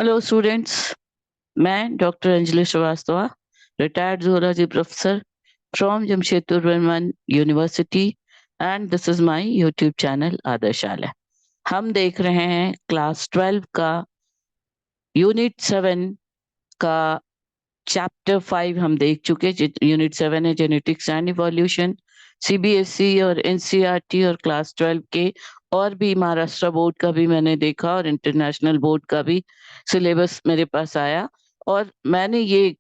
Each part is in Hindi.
Hello students. मैं doctor Anjali Srivastava, retired zoology professor from Jamshedpur बर्मन university, and this is my YouTube channel Adarshala. हम देख रहे हैं क्लास 12 का यूनिट 7 का चैप्टर 5 हम देख चुके। यूनिट 7 है जेनेटिक्स एंड इवोल्यूशन। सीबीएसई और एनसीईआरटी और क्लास 12 के और भी महाराष्ट्र बोर्ड का भी मैंने देखा और इंटरनेशनल बोर्ड का भी सिलेबस मेरे पास आया। और मैंने ये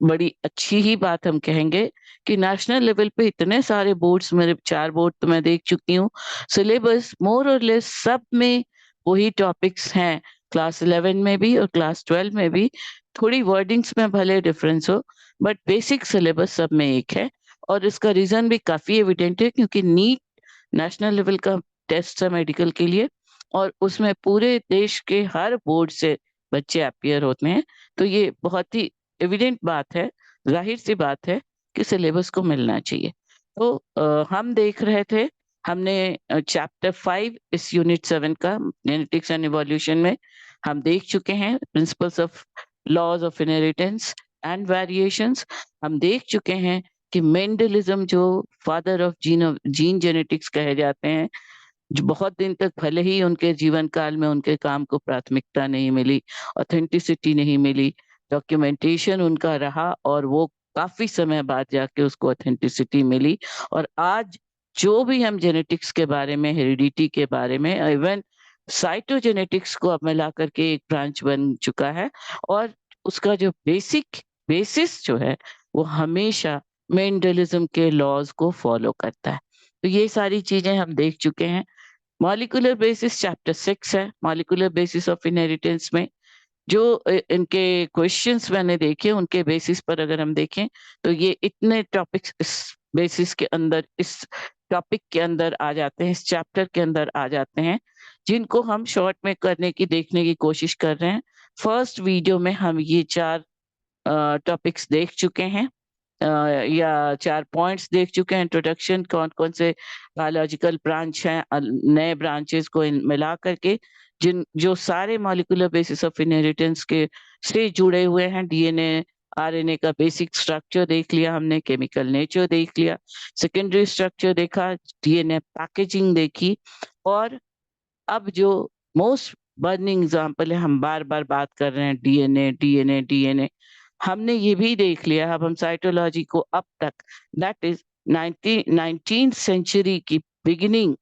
बड़ी अच्छी ही बात हम कहेंगे कि नेशनल लेवल पे इतने सारे बोर्ड्स, मेरे 4 बोर्ड तो मैं देख चुकी हूँ, सिलेबस मोर और लेस सब में वही टॉपिक्स हैं। क्लास 11 में भी और क्लास 12 में भी थोड़ी वर्डिंग्स में भले डिफरेंस हो, बट बेसिक सिलेबस सब में एक है। और इसका रीजन भी काफी एविडेंट है, क्योंकि नीट नेशनल लेवल का टेस्ट है मेडिकल के लिए, और उसमें पूरे देश के हर बोर्ड से बच्चे अपियर होते हैं। तो ये बहुत ही एविडेंट बात है, जाहिर सी बात है कि सिलेबस को मिलना चाहिए। तो हम देख रहे थे, हमने चैप्टर 5 इस यूनिट 7 का जेनेटिक्स एंड इवोल्यूशन में हम देख चुके हैं। Principles of laws of inheritance and variations हम देख चुके हैं कि मेंडलिज्म, जो फादर ऑफ जीन जेनेटिक्स कहे जाते हैं, जो बहुत दिन तक भले ही उनके जीवन काल में उनके काम को प्राथमिकता नहीं मिली, ऑथेंटिसिटी नहीं मिली, डॉक्यूमेंटेशन उनका रहा, और वो काफी समय बाद जाके उसको ऑथेंटिसिटी मिली। और आज जो भी हम जेनेटिक्स के बारे में, हेरिडिटी के बारे में, इवन साइटोजेनेटिक्स को अब मिला करके एक ब्रांच बन चुका है। और उसका जो बेसिस जो है वो हमेशा मेंडलिज्म के लॉज को फॉलो करता है। तो ये सारी चीजें हम देख चुके हैं। मॉलिक्यूलर बेसिस चैप्टर 6 है। मॉलिक्यूलर बेसिस ऑफ इनहेरिटेंस में जो इनके क्वेश्चंस मैंने देखे, उनके बेसिस पर अगर हम देखें तो ये इतने टॉपिक्स इस बेसिस के अंदर, इस टॉपिक के अंदर आ जाते हैं, इस चैप्टर के अंदर आ जाते हैं, जिनको हम शॉर्ट में करने की, देखने की कोशिश कर रहे हैं। फर्स्ट वीडियो में हम ये 4 टॉपिक्स देख चुके हैं, या 4 पॉइंट्स देख चुके हैं। इंट्रोडक्शन, कौन कौन से बायोलॉजिकल ब्रांच हैं, नए ब्रांचेस को मिला करके, जिन जो सारे मॉलिक्यूलर बेसिस ऑफ इनहेरिटेंस के से जुड़े हुए हैं। डीएनए आरएनए का बेसिक स्ट्रक्चर देख लिया हमने, केमिकल नेचर देख लिया, सेकेंडरी स्ट्रक्चर देखा, डीएनए पैकेजिंग देखी, और अब जो मोस्ट बर्निंग एग्जाम्पल है, हम बार बार बात कर रहे हैं डीएनए डीएनए डीएनए, हमने ये भी देख लिया। अब हम साइटोलॉजी को अब तक, दैट इज 19th सेंचुरी की बिगिनिंग,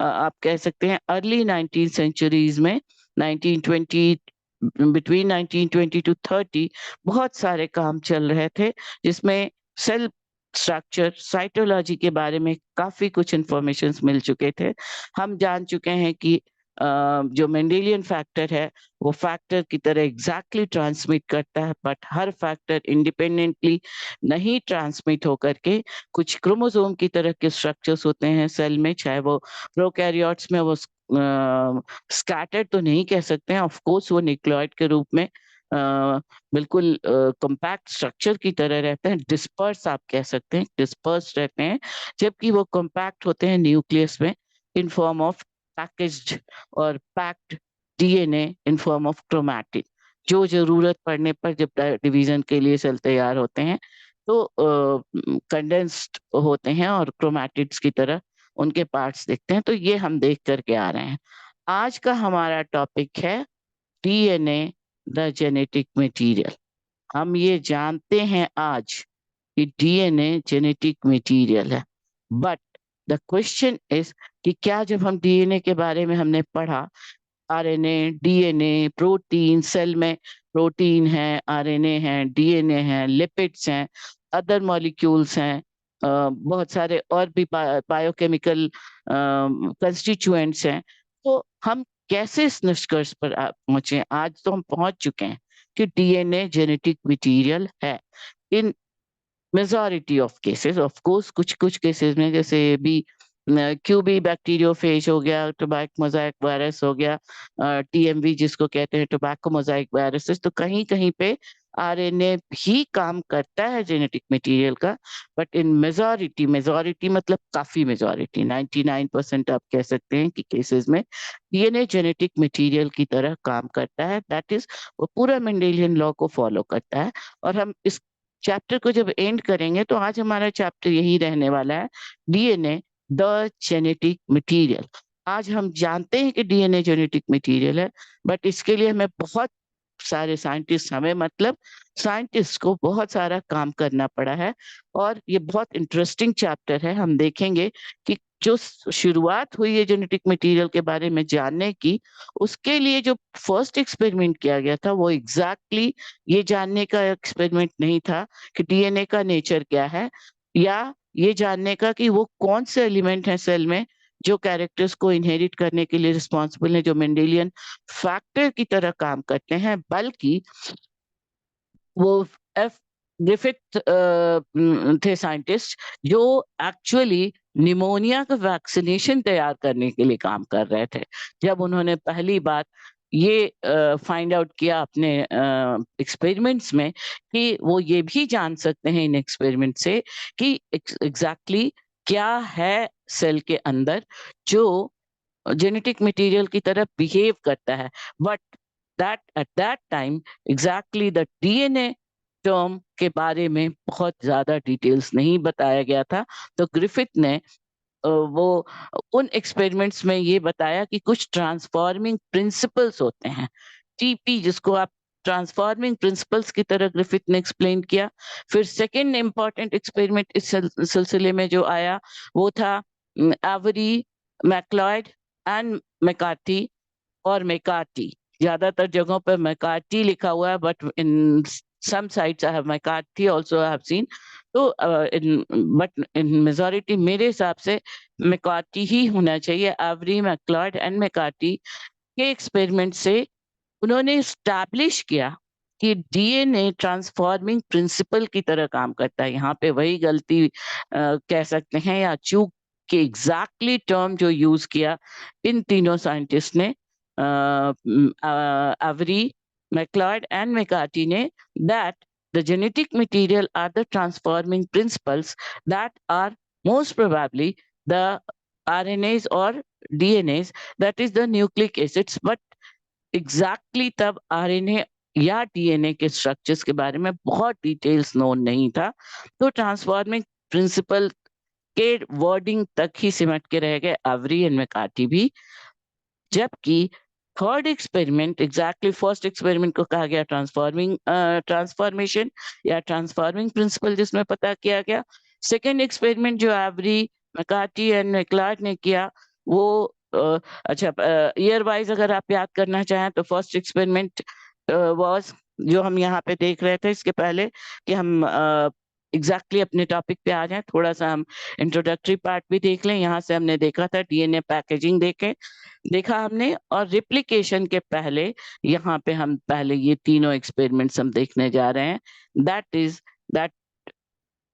आप कह सकते हैं अर्ली 19th सेंचुरीज में, 1920, बिटवीन 1920 टू 30 बहुत सारे काम चल रहे थे, जिसमें सेल स्ट्रक्चर, साइटोलॉजी के बारे में काफी कुछ इंफॉर्मेशन मिल चुके थे। हम जान चुके हैं कि जो मेंडेलियन फैक्टर है वो फैक्टर की तरह एग्जैक्टली ट्रांसमिट करता है, बट हर फैक्टर इंडिपेंडेंटली नहीं ट्रांसमिट होकर के कुछ क्रोमोसोम की तरह के स्ट्रक्चर्स होते हैं सेल में, चाहे वो प्रोकैरियोट्स में वो स्कैटर्ड तो नहीं कह सकते हैं, ऑफ कोर्स वो न्यूक्लियोइड के रूप में बिल्कुल कॉम्पैक्ट स्ट्रक्चर की तरह रहते हैं, डिस्पर्स आप कह सकते हैं, डिस्पर्स रहते हैं, जबकि वो कॉम्पैक्ट होते हैं न्यूक्लियस में इन फॉर्म ऑफ पैकेज्ड और packed DNA in form of chromatid, जो जरूरत पड़ने पर जब डिवीजन के लिए सेल तैयार होते हैं तो कंडेंस्ड होते हैं और क्रोमैटिड्स की तरह उनके पार्ट्स दिखते हैं। तो ये हम देख करके आ रहे हैं। आज का हमारा टॉपिक है डीएनए द जेनेटिक मटेरियल। हम ये जानते हैं आज कि डीएनए जेनेटिक मटेरियल है, बट द क्वेश्चन इज कि क्या जब हम डीएनए के बारे में हमने पढ़ा, आरएनए, डीएनए, प्रोटीन, सेल में प्रोटीन है, आरएनए है, डीएनए है, लिपिड्स हैं, अदर मॉलिक्यूल्स हैं, बहुत सारे और भी बायोकेमिकल कंस्टिट्यूएंट्स हैं, तो हम कैसे इस निष्कर्ष पर पहुंचे? आज तो हम पहुंच चुके हैं कि डीएनए जेनेटिक मटेरियल है इन majority of cases. Of course कुछ कुछ केसेस में, जैसे भी क्यूबी बैक्टीरियोफेज हो गया, टोबैको मोजाइक वायरस हो गया, टीएमवी जिसको कहते हैं टोबैको मोजाइक वायरसेस, तो कहीं कहीं पे आरएनए भी काम करता है जेनेटिक मटेरियल का, बट इन मेजॉरिटी, मेजॉरिटी मतलब काफी मेजॉरिटी, 99% आप कह सकते हैं कि केसेस में डीएनए जेनेटिक मटेरियल की तरह काम करता है। दैट इज, वो पूरा मेंडेलियन लॉ को फॉलो करता है। और हम इस चैप्टर को जब एंड करेंगे तो आज हमारा चैप्टर यही रहने वाला है, डीएनए द जेनेटिक मटेरियल। आज हम जानते हैं कि डीएनए जेनेटिक मटेरियल है, बट इसके लिए हमें बहुत सारे साइंटिस्ट, हमें मतलब साइंटिस्ट को बहुत सारा काम करना पड़ा है। और ये बहुत इंटरेस्टिंग चैप्टर है। हम देखेंगे कि जो शुरुआत हुई है जेनेटिक मटेरियल के बारे में जानने की, उसके लिए जो फर्स्ट एक्सपेरिमेंट किया गया था वो एग्जैक्टली ये जानने का एक्सपेरिमेंट नहीं था कि डीएनए का नेचर क्या है, या ये जानने का कि वो कौन से एलिमेंट है सेल में जो कैरेक्टर्स को इनहेरिट करने के लिए रिस्पॉन्सिबल है, जो मेंडेलियन फैक्टर की तरह काम करते हैं, बल्कि वो एफ ग्रिफिथ थे साइंटिस्ट जो एक्चुअली निमोनिया का वैक्सीनेशन तैयार करने के लिए काम कर रहे थे। जब उन्होंने पहली बार ये फाइंड आउट किया अपने एक्सपेरिमेंट्स में कि वो ये भी जान सकते हैं इन एक्सपेरिमेंट से कि एग्जैक्टली क्या है सेल के अंदर जो जेनेटिक मटेरियल की तरह बिहेव करता है। But that at that time exactly the DNA term के बारे में बहुत ज्यादा डिटेल्स नहीं बताया गया था। तो ग्रिफिथ ने वो उन एक्सपेरिमेंट्स में ये बताया कि कुछ ट्रांसफॉर्मिंग प्रिंसिपल्स होते हैं, टीपी, जिसको आप ट्रांसफॉर्मिंग प्रिंसिपल्स की तरह ग्रिफिथ ने एक्सप्लेन किया। फिर सेकेंड इंपॉर्टेंट एक्सपेरिमेंट इस सिलसिले में जो आया वो था एवरी, मैक्लॉयड एंड मैकार्टी, और मैकार्टी, ज्यादातर जगहों पर मैकार्टी लिखा हुआ है, but in some sites I have McCarthy also I have seen। तो इन बट इन मेजॉरिटी मेरे हिसाब से मैकार्टी ही होना चाहिए। एवरी, मैक्लॉयड एंड मैकार्टी के एक्सपेरिमेंट से उन्होंने स्टैब्लिश किया कि डीएनए ट्रांसफॉर्मिंग प्रिंसिपल की तरह काम करता है। यहाँ पे वही गलती कह सकते हैं या चूक के एग्जैक्टली टर्म जो यूज किया इन तीनों साइंटिस्ट ने, एवरी, मैक्लॉयड एंड मैकार्टी ने, that the genetic material are the transforming principles that are most probably the RNAs or DNAs, that is the nucleic acids। but exactly तब आरएनए या डीएनए के स्ट्रक्चर्स के बारे में बहुत डिटेल्स नोन नहीं था। तो ट्रांसफॉर्मिंग प्रिंसिपल के वर्डिंग तक ही सिमट के रह गए एवरी एंड मैकार्टी भी। जबकि third experiment, exactly first experiment को कहा गया ट्रांसफॉर्मिंग ट्रांसफॉर्मेशन या ट्रांसफॉर्मिंग प्रिंसिपल, जिसमें पता किया गया। सेकेंड एक्सपेरिमेंट जो एवरी, मैकार्टी एंड मैक्लॉयड ने किया वो अच्छा, ईयर वाइज अगर आप याद करना चाहें तो फर्स्ट एक्सपेरिमेंट वाज, जो हम यहाँ पे देख रहे थे इसके पहले कि हम एग्जैक्टली अपने टॉपिक पे आ जाएं, थोड़ा सा हम इंट्रोडक्टरी पार्ट भी देख लें। यहाँ से हमने देखा था डीएनए पैकेजिंग देखा हमने, और रिप्लिकेशन के पहले यहाँ पे हम पहले ये तीनों एक्सपेरिमेंट्स हम देखने जा रहे हैं। That is that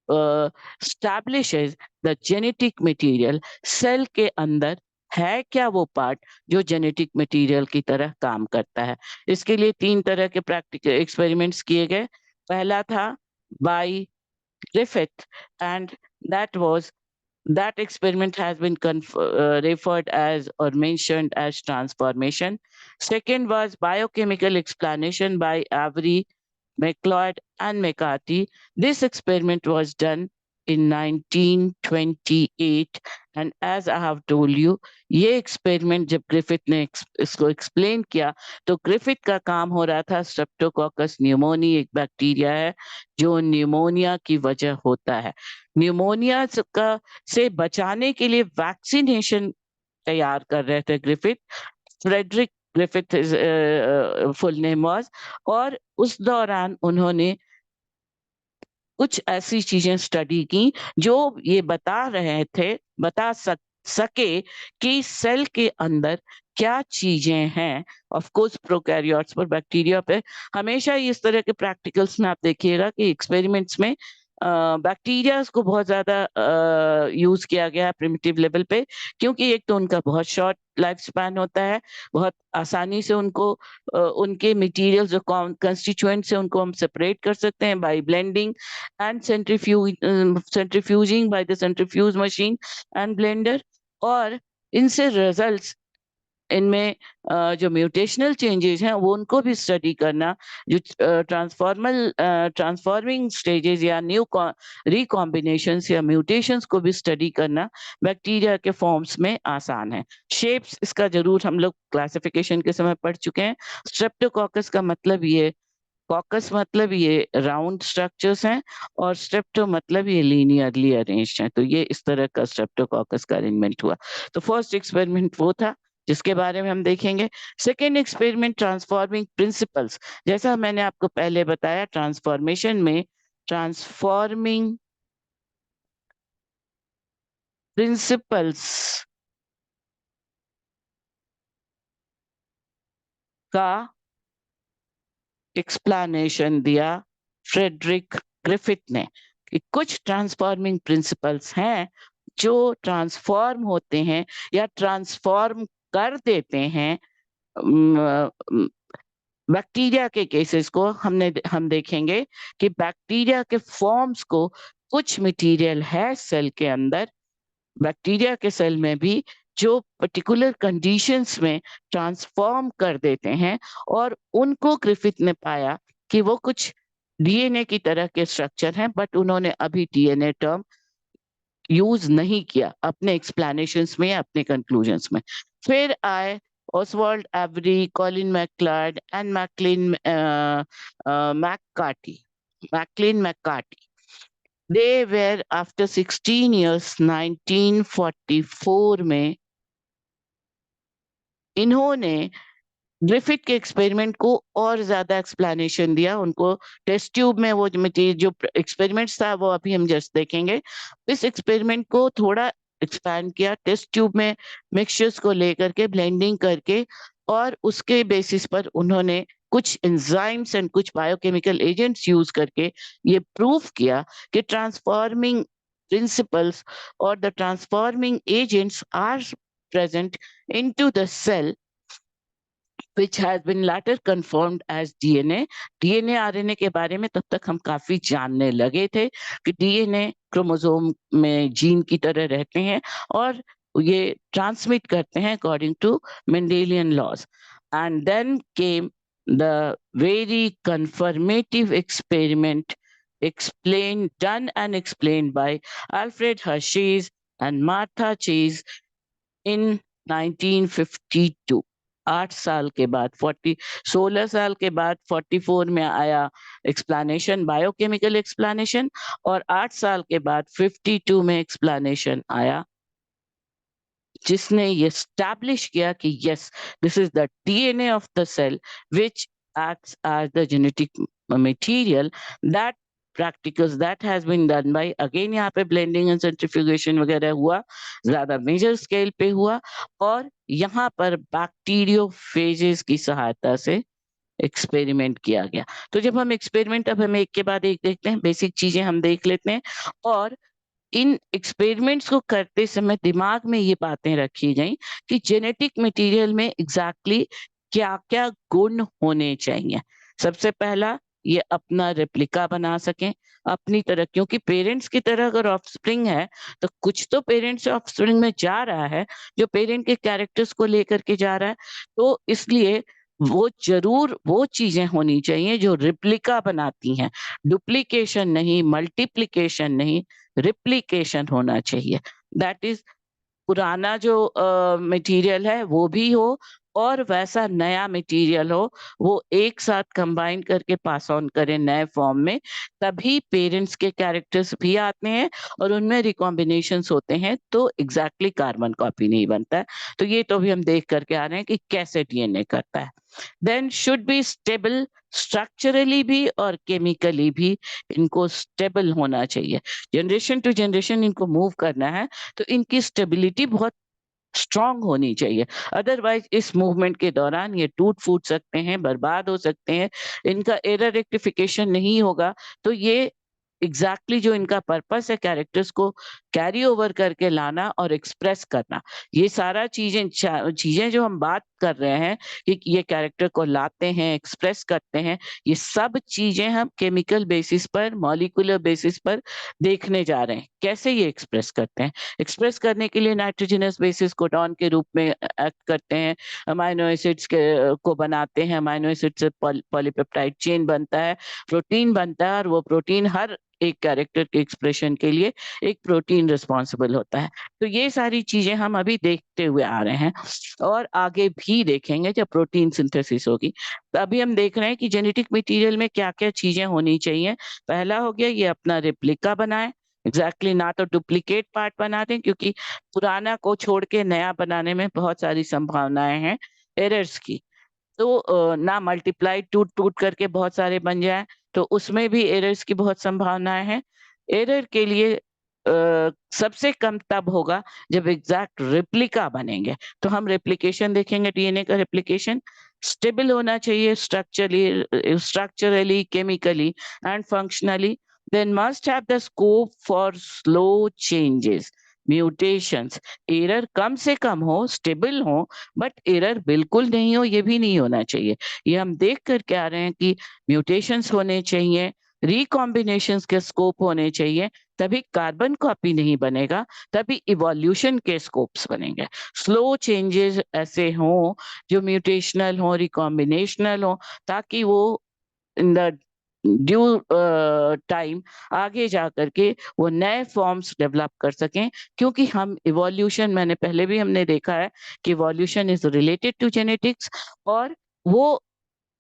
establishes the genetic material, cell के अंदर है क्या वो पार्ट जो जेनेटिक मटेरियल की तरह काम करता है। इसके लिए तीन तरह के प्रैक्टिकल एक्सपेरिमेंट्स किए गए। पहला था by Griffith, and that was that experiment has been referred as or mentioned as transformation. Second was biochemical explanation by Avery, McLeod, and McCarthy. This experiment was done in 1928, and as I have told you, ये एक्सपेरिमेंट जब ग्रिफिथ ने इसको एक्सप्लेन किया तो ग्रिफिथ का काम हो रहा था स्ट्रेप्टोकोकस न्यूमोनी, एक बैक्टीरिया है जो न्यूमोनिया की वजह होता है। न्यूमोनिया का से बचाने के लिए वैक्सीनेशन तैयार कर रहे थे Griffith. Frederick Griffith full name was. और उस दौरान उन्होंने कुछ ऐसी चीजें स्टडी की जो ये बता सके कि सेल के अंदर क्या चीजें हैं। ऑफ कोर्स प्रोकैरियोट्स पर, बैक्टीरिया पे हमेशा इस तरह के प्रैक्टिकल्स में आप देखिएगा कि एक्सपेरिमेंट्स में बैक्टीरियाज को बहुत ज़्यादा यूज़ किया गया है प्रिमिटिव लेवल पे, क्योंकि एक तो उनका बहुत शॉर्ट लाइफ स्पैन होता है, बहुत आसानी से उनको उनके मटेरियल्स जो कंस्टिट्यूएंट्स हैं उनको हम सेपरेट कर सकते हैं by blending and centrifuging by the centrifuge machine and blender. और इनसे रिजल्ट्स इनमें जो म्यूटेशनल चेंजेस हैं वो उनको भी स्टडी करना, जो ट्रांसफॉर्मिंग स्टेजेस या न्यू रिकॉम्बिनेशंस या म्यूटेशंस को भी स्टडी करना बैक्टीरिया के फॉर्म्स में आसान है। शेप्स इसका जरूर हम लोग क्लासिफिकेशन के समय पढ़ चुके हैं। स्ट्रेप्टोकोकस का मतलब ये, कॉकस मतलब ये राउंड स्ट्रक्चर्स हैं, और स्ट्रेप्टो मतलब ये लीनियरली अरेंज्ड हैं। तो ये इस तरह का स्ट्रेप्टोकोकस का अरेंजमेंट हुआ। तो फर्स्ट एक्सपेरिमेंट वो था जिसके बारे में हम देखेंगे। Second experiment transforming principles. जैसा मैंने आपको पहले बताया, ट्रांसफॉर्मेशन में ट्रांसफॉर्मिंग प्रिंसिपल्स का एक्सप्लेनेशन दिया फ्रेडरिक ग्रिफिथ ने, कि कुछ ट्रांसफॉर्मिंग प्रिंसिपल्स हैं जो ट्रांसफॉर्म होते हैं या ट्रांसफॉर्म कर देते हैं। बैक्टीरिया के केसेस को हम देखेंगे कि बैक्टीरिया के फॉर्म्स को कुछ मटेरियल है सेल के अंदर, बैक्टीरिया के सेल में भी, जो पर्टिकुलर कंडीशंस में ट्रांसफॉर्म कर देते हैं। और उनको ग्रिफिथ ने पाया कि वो कुछ डीएनए की तरह के स्ट्रक्चर हैं, बट उन्होंने अभी डीएनए टर्म यूज नहीं किया अपने एक्सप्लेनेशंस में, अपने कंक्लूजन्स में। फिर आए Oswald Avery, Colin MacLeod and McCarty MacLeod McCarty. They were after 16 years, 1944 में इन्होंने ग्रिफिथ के एक्सपेरिमेंट को और ज्यादा एक्सप्लेनेशन दिया। उनको टेस्ट ट्यूब में वो जो एक्सपेरिमेंट्स था वो अभी हम जस्ट देखेंगे। इस एक्सपेरिमेंट को थोड़ा एक्सपैंड किया, टेस्ट ट्यूब में मिक्सचर्स को लेकर के ब्लेंडिंग करके, और उसके बेसिस पर उन्होंने कुछ एंजाइम्स एंड कुछ बायोकेमिकल एजेंट्स यूज करके ये प्रूव किया कि ट्रांसफॉर्मिंग प्रिंसिपल्स और the transforming agents are present into the cell which has been later confirmed as DNA। DNA RNA के बारे में तब तक हम काफी जानने लगे थे कि डीएनए क्रोमोसोम में जीन की तरह रहते हैं और ये ट्रांसमिट करते हैं according to Mendelian laws. And then came the very confirmative experiment done and explained by Alfred Hershey and Martha Chase in 1952। 8 साल के बाद 16 साल के बाद 44 में आया एक्सप्लेनेशन, बायोकेमिकल एक्सप्लेनेशन, और 8 साल के बाद 52 में एक्सप्लेनेशन आया जिसने ये स्टैब्लिश किया कि yes, this is the DNA of the cell which acts as the genetic material that practicals that has been done by, again यहाँ पे blending and centrifugation वगैरह हुआ, ज्यादा मेजर स्केल पे हुआ, और यहाँ पर बैक्टीरियोफेजेस की सहायता से एक्सपेरिमेंट किया गया। तो जब हम एक्सपेरिमेंट, अब हम एक के बाद एक देखते हैं, बेसिक चीजें हम देख लेते हैं, और इन एक्सपेरिमेंट्स को करते समय दिमाग में ये बातें रखी गई कि जेनेटिक मटेरियल में एग्जैक्टली क्या क्या गुण होने चाहिए। सबसे पहला, ये अपना रेप्लिका बना सकें अपनी तरह, क्योंकि पेरेंट्स की तरह अगर ऑफस्प्रिंग है तो कुछ तो पेरेंट्स ऑफस्प्रिंग में जा रहा है जो पेरेंट के कैरेक्टर्स को लेकर के जा रहा है। तो इसलिए वो जरूर वो चीजें होनी चाहिए जो रिप्लिका बनाती हैं, डुप्लीकेशन नहीं, मल्टीप्लिकेशन नहीं, रिप्लिकेशन होना चाहिए। दैट इज, पुराना जो मटेरियल है वो भी हो और वैसा नया मटेरियल हो, वो एक साथ कंबाइन करके पास ऑन करें नए फॉर्म में, तभी पेरेंट्स के कैरेक्टर्स भी आते हैं और उनमें रिकॉम्बिनेशंस होते हैं, तो एग्जैक्टली कार्बन कॉपी नहीं बनता है। तो ये तो भी हम देख करके आ रहे हैं कि कैसे डीएनए करता है। Then should be stable, structurally भी और केमिकली भी इनको स्टेबल होना चाहिए। जनरेशन टू जनरेशन इनको मूव करना है तो इनकी स्टेबिलिटी बहुत स्ट्रांग होनी चाहिए, अदरवाइज इस मूवमेंट के दौरान ये टूट फूट सकते हैं, बर्बाद हो सकते हैं, इनका एरर रेक्टिफिकेशन नहीं होगा तो ये एग्जैक्टली जो इनका पर्पस है कैरेक्टर्स को कैरी ओवर करके लाना और एक्सप्रेस करना, ये सारा चीजें जो हम बात कर रहे हैं कि ये कैरेक्टर को लाते हैं, एक्सप्रेस करते हैं, ये सब चीजें हम केमिकल बेसिस पर, मॉलिक्यूलर बेसिस पर देखने जा रहे हैं। कैसे ये एक्सप्रेस करते हैं? एक्सप्रेस करने के लिए नाइट्रोजनस बेसिस कोडॉन के रूप में एक्ट करते हैं, अमाइनो एसिड्स को बनाते हैं, अमाइनो एसिड से पॉलीपेप्टाइड चेन बनता है, प्रोटीन बनता है, और वो प्रोटीन हर एक कैरेक्टर के एक्सप्रेशन के लिए एक प्रोटीन रिस्पॉन्सिबल होता है। तो ये सारी चीजें हम अभी देखते हुए आ रहे हैं और आगे भी देखेंगे जब प्रोटीन सिंथेसिस होगी। तो अभी हम देख रहे हैं कि जेनेटिक मटेरियल में क्या क्या चीजें होनी चाहिए। पहला हो गया, ये अपना रेप्लिका बनाए, एग्जैक्टली ना तो डुप्लीकेट पार्ट बना दें, क्योंकि पुराना को छोड़ के नया बनाने में बहुत सारी संभावनाएं हैं एरर्स की। तो ना मल्टीप्लाई टूट टूट करके बहुत सारे बन जाए, तो उसमें भी एरर्स की बहुत संभावनाएं हैं। एरर के लिए सबसे कम तब होगा जब एग्जैक्ट रेप्लिका बनेंगे। तो हम रेप्लिकेशन देखेंगे, डीएनए का रेप्लिकेशन स्टेबल होना चाहिए, structurally, chemically and functionally, then must have the scope for slow changes, mutations. Error कम से कम हो, स्टेबल हो, बट एरर बिल्कुल नहीं हो, ये भी नहीं होना चाहिए। ये हम देख कर के आ रहे हैं कि म्यूटेशंस होने चाहिए, रिकॉम्बिनेशंस के स्कोप होने चाहिए, तभी कार्बन कॉपी नहीं बनेगा, तभी इवोल्यूशन के स्कोप्स बनेंगे। स्लो चेंजेस ऐसे हों जो म्यूटेशनल हो, रिकॉम्बिनेशनल हो, ताकि वो इन द ड्यू टाइम आगे जा करके वो नए फॉर्म्स डेवलप कर सकें। क्योंकि हम इवोल्यूशन, मैंने पहले भी हमने देखा है कि evolution is related to genetics, और वो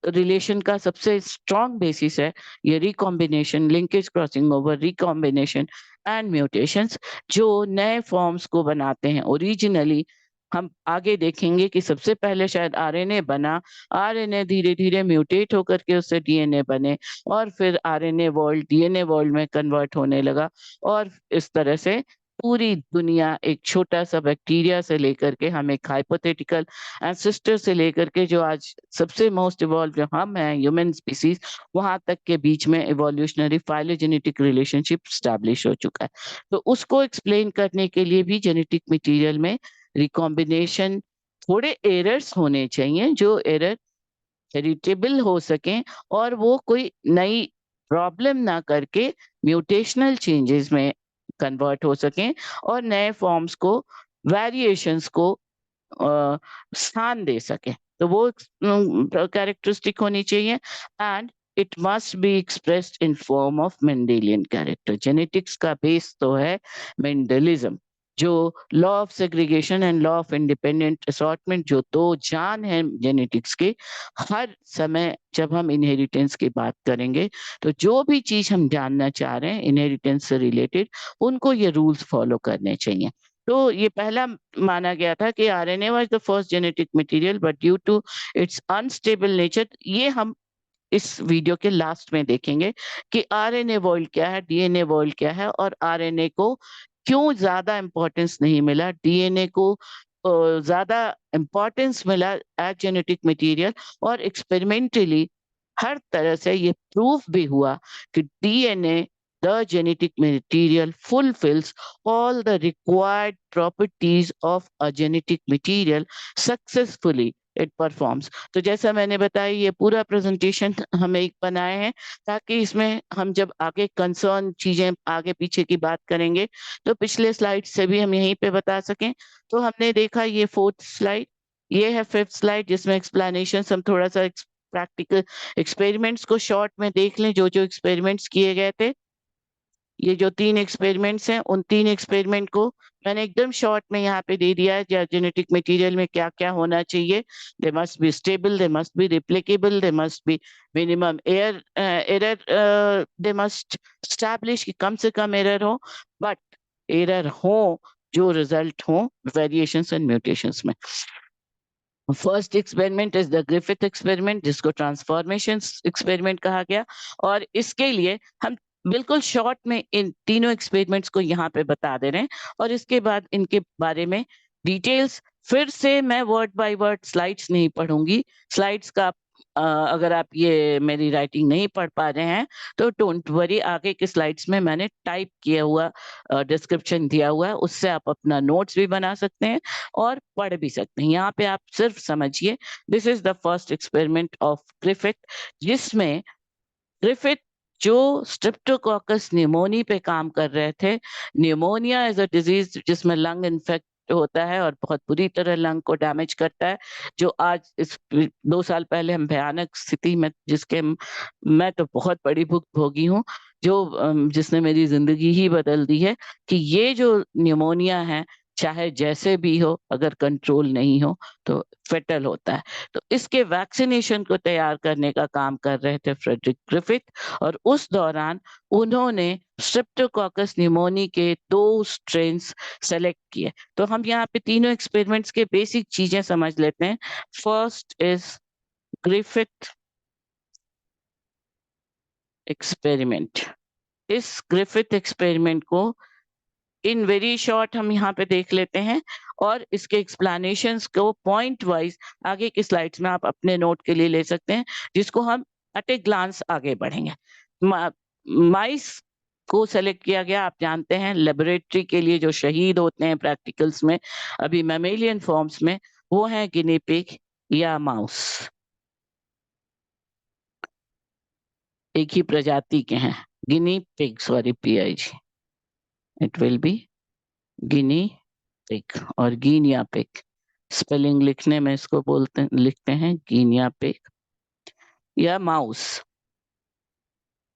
रिलेशन का सबसे स्ट्रॉन्ग बेसिस है ये recombination, linkage, crossing over, recombination and mutations, जो नए फॉर्म्स को बनाते हैं। ओरिजिनली हम आगे देखेंगे कि सबसे पहले शायद आरएनए बना, आरएनए धीरे धीरे म्यूटेट होकर के उससे डीएनए बने, और फिर आरएनए वर्ल्ड डीएनए वर्ल्ड में कन्वर्ट होने लगा, और इस तरह से पूरी दुनिया, एक छोटा सा बैक्टीरिया से लेकर के हम एक हाइपोथेटिकल एंसेस्टर से लेकर के जो आज सबसे मोस्ट इवॉल्व जो हम हैं, ह्यूमन स्पीसीज, वहां तक के बीच में इवोल्यूशनरी फाइलोजेनेटिक रिलेशनशिप स्टैब्लिश हो चुका है। तो उसको एक्सप्लेन करने के लिए भी जेनेटिक मटेरियल में रिकॉम्बिनेशन, थोड़े एरर्स होने चाहिए जो एरर हेरिटेबल हो सकें, और वो कोई नई प्रॉब्लम ना करके म्यूटेशनल चेंजेस में कन्वर्ट हो सकें, और नए फॉर्म्स को, वेरिएशंस को स्थान दे सके। तो वो कैरेक्टरिस्टिक होनी चाहिए, and it must be expressed in form of Mendelian character. Genetics का बेस तो है मेंडलिज्म, जो law of segregation and law of independent assortment, जो दो जान है जेनेटिक्स के। हर समय जब हम इनहेरिटेंस की बात करेंगे, तो जो भी चीज हम जानना चाह रहे हैं इनहेरिटेंस से रिलेटेड, उनको ये रूल्स फॉलो करने चाहिए। तो ये पहला माना गया था कि RNA was the first genetic material, but due to its unstable nature, ये हम इस वीडियो के लास्ट में देखेंगे कि आरएनए वर्ल्ड क्या है, डीएनए वर्ल्ड क्या है, और आरएनए को क्यों ज्यादा इंपॉर्टेंस नहीं मिला, डीएनए को ज्यादा इंपॉर्टेंस मिला एज जेनेटिक मटेरियल। और एक्सपेरिमेंटली हर तरह से ये प्रूफ भी हुआ कि DNA, the genetic material, fulfills all the required properties of a genetic material successfully. It performs. तो जैसा मैंने बताया, ये पूरा प्रेजेंटेशन हम एक बनाए हैं ताकि इसमें हम जब आगे कंसर्न चीजें आगे पीछे की बात करेंगे, तो पिछले स्लाइड से भी हम यहीं पे बता सकें। तो हमने देखा ये फोर्थ स्लाइड, ये है फिफ्थ स्लाइड, जिसमें एक्सप्लेनेशन, हम थोड़ा सा प्रैक्टिकल एक्सपेरिमेंट्स को शॉर्ट में देख लें, जो जो एक्सपेरिमेंट्स किए गए थे। ये जो 3 एक्सपेरिमेंट्स हैं, उन 3 एक्सपेरिमेंट को मैंने एकदम शॉर्ट में यहाँ पे दे दिया है। जेनेटिक मटेरियल में क्या क्या होना चाहिए। They must be stable, they must be replicable, they must be minimum error, they must establish कि कम से कम एरर हो, बट एरर हो जो रिजल्ट हो वेरिएशंस एंड म्यूटेशंस में। First experiment is the Griffith experiment, जिसको ट्रांसफॉर्मेशन एक्सपेरिमेंट कहा गया। और इसके लिए हम बिल्कुल शॉर्ट में इन तीनों एक्सपेरिमेंट्स को यहाँ पे बता दे रहे हैं, और इसके बाद इनके बारे में डिटेल्स, फिर से मैं वर्ड बाय वर्ड स्लाइड्स नहीं पढ़ूंगी, स्लाइड्स का अगर आप ये मेरी राइटिंग नहीं पढ़ पा रहे हैं तो डोंट वरी, आगे के स्लाइड्स में मैंने टाइप किया हुआ डिस्क्रिप्शन दिया हुआ है, उससे आप अपना नोट्स भी बना सकते हैं और पढ़ भी सकते हैं। यहाँ पे आप सिर्फ समझिए, this is the first experiment of Griffith, जिसमें ग्रिफिथ जो स्ट्रेप्टोकोकस निमोनी पे काम कर रहे थे। निमोनिया इज अ डिजीज जिसमें लंग इन्फेक्ट होता है और बहुत बुरी तरह लंग को डैमेज करता है, जो आज इस 2 साल पहले हम भयानक स्थिति में, जिसके मैं तो बहुत बड़ी भुगतभोगी हूँ, जो जिसने मेरी जिंदगी ही बदल दी है, कि ये जो निमोनिया है, चाहे जैसे भी हो, अगर कंट्रोल नहीं हो तो फेटल होता है। तो इसके वैक्सीनेशन को तैयार करने का काम कर रहे थे फ्रेडरिक ग्रिफिथ, और उस दौरान उन्होंने स्ट्रेप्टोकोकस निमोनी के 2 स्ट्रेन्स सेलेक्ट किए। तो हम यहाँ पे तीनों एक्सपेरिमेंट्स के बेसिक चीजें समझ लेते हैं। First is Griffith experiment. इस ग्रिफिथ एक्सपेरिमेंट को इन वेरी शॉर्ट हम यहाँ पे देख लेते हैं, और इसके एक्सप्लेनेशंस को पॉइंट वाइज आगे की स्लाइड्स में आप अपने नोट के लिए ले सकते हैं, जिसको हम एट ए ग्लांस आगे बढ़ेंगे। माइस को सेलेक्ट किया गया, आप जानते हैं लेबोरेटरी के लिए जो शहीद होते हैं प्रैक्टिकल्स में, अभी मैमेलियन फॉर्म्स में, वो है गिनी पिग या माउस, एक ही प्रजाति के हैं। Guinea pig, sorry, PIG, it will be guinea pig और गिनिया पिग। स्पेलिंग लिखने में इसको लिखते हैं गिनिया पिग या माउस।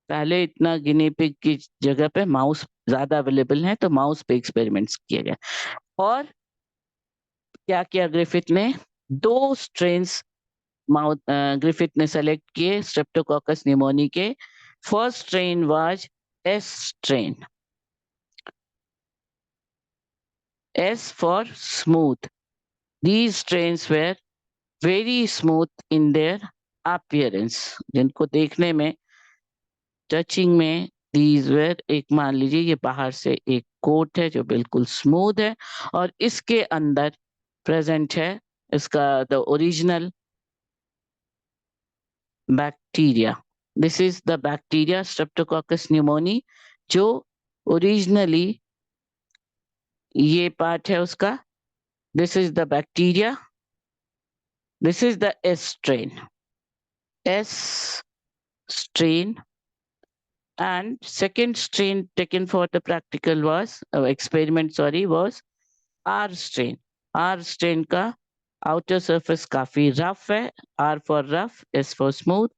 पहले इतना गिनी पिग की जगह पे माउस ज्यादा अवेलेबल है, तो माउस पे एक्सपेरिमेंट्स किए गए। और क्या किया ग्रिफिथ ने, 2 स्ट्रेन्स ग्रिफिथ ने सेलेक्ट किए स्ट्रेप्टोकोकस निमोनी के। First strain was S strain, S for smooth. These strains were very smooth in their appearance, जिनको देखने में, टचिंग में, these were, एक मान लीजिए ये बाहर से एक कोट है जो बिल्कुल स्मूथ है, और इसके अंदर प्रेजेंट है इसका the original bacteria. This is the bacteria Streptococcus pneumoniae, जो ओरिजिनली ये पार्ट है उसका। This is the bacteria, this is the S strain. S strain, and second strain taken for the practical was experiment, sorry, was R strain. R strain का outer surface काफी rough है, R for rough, S for smooth,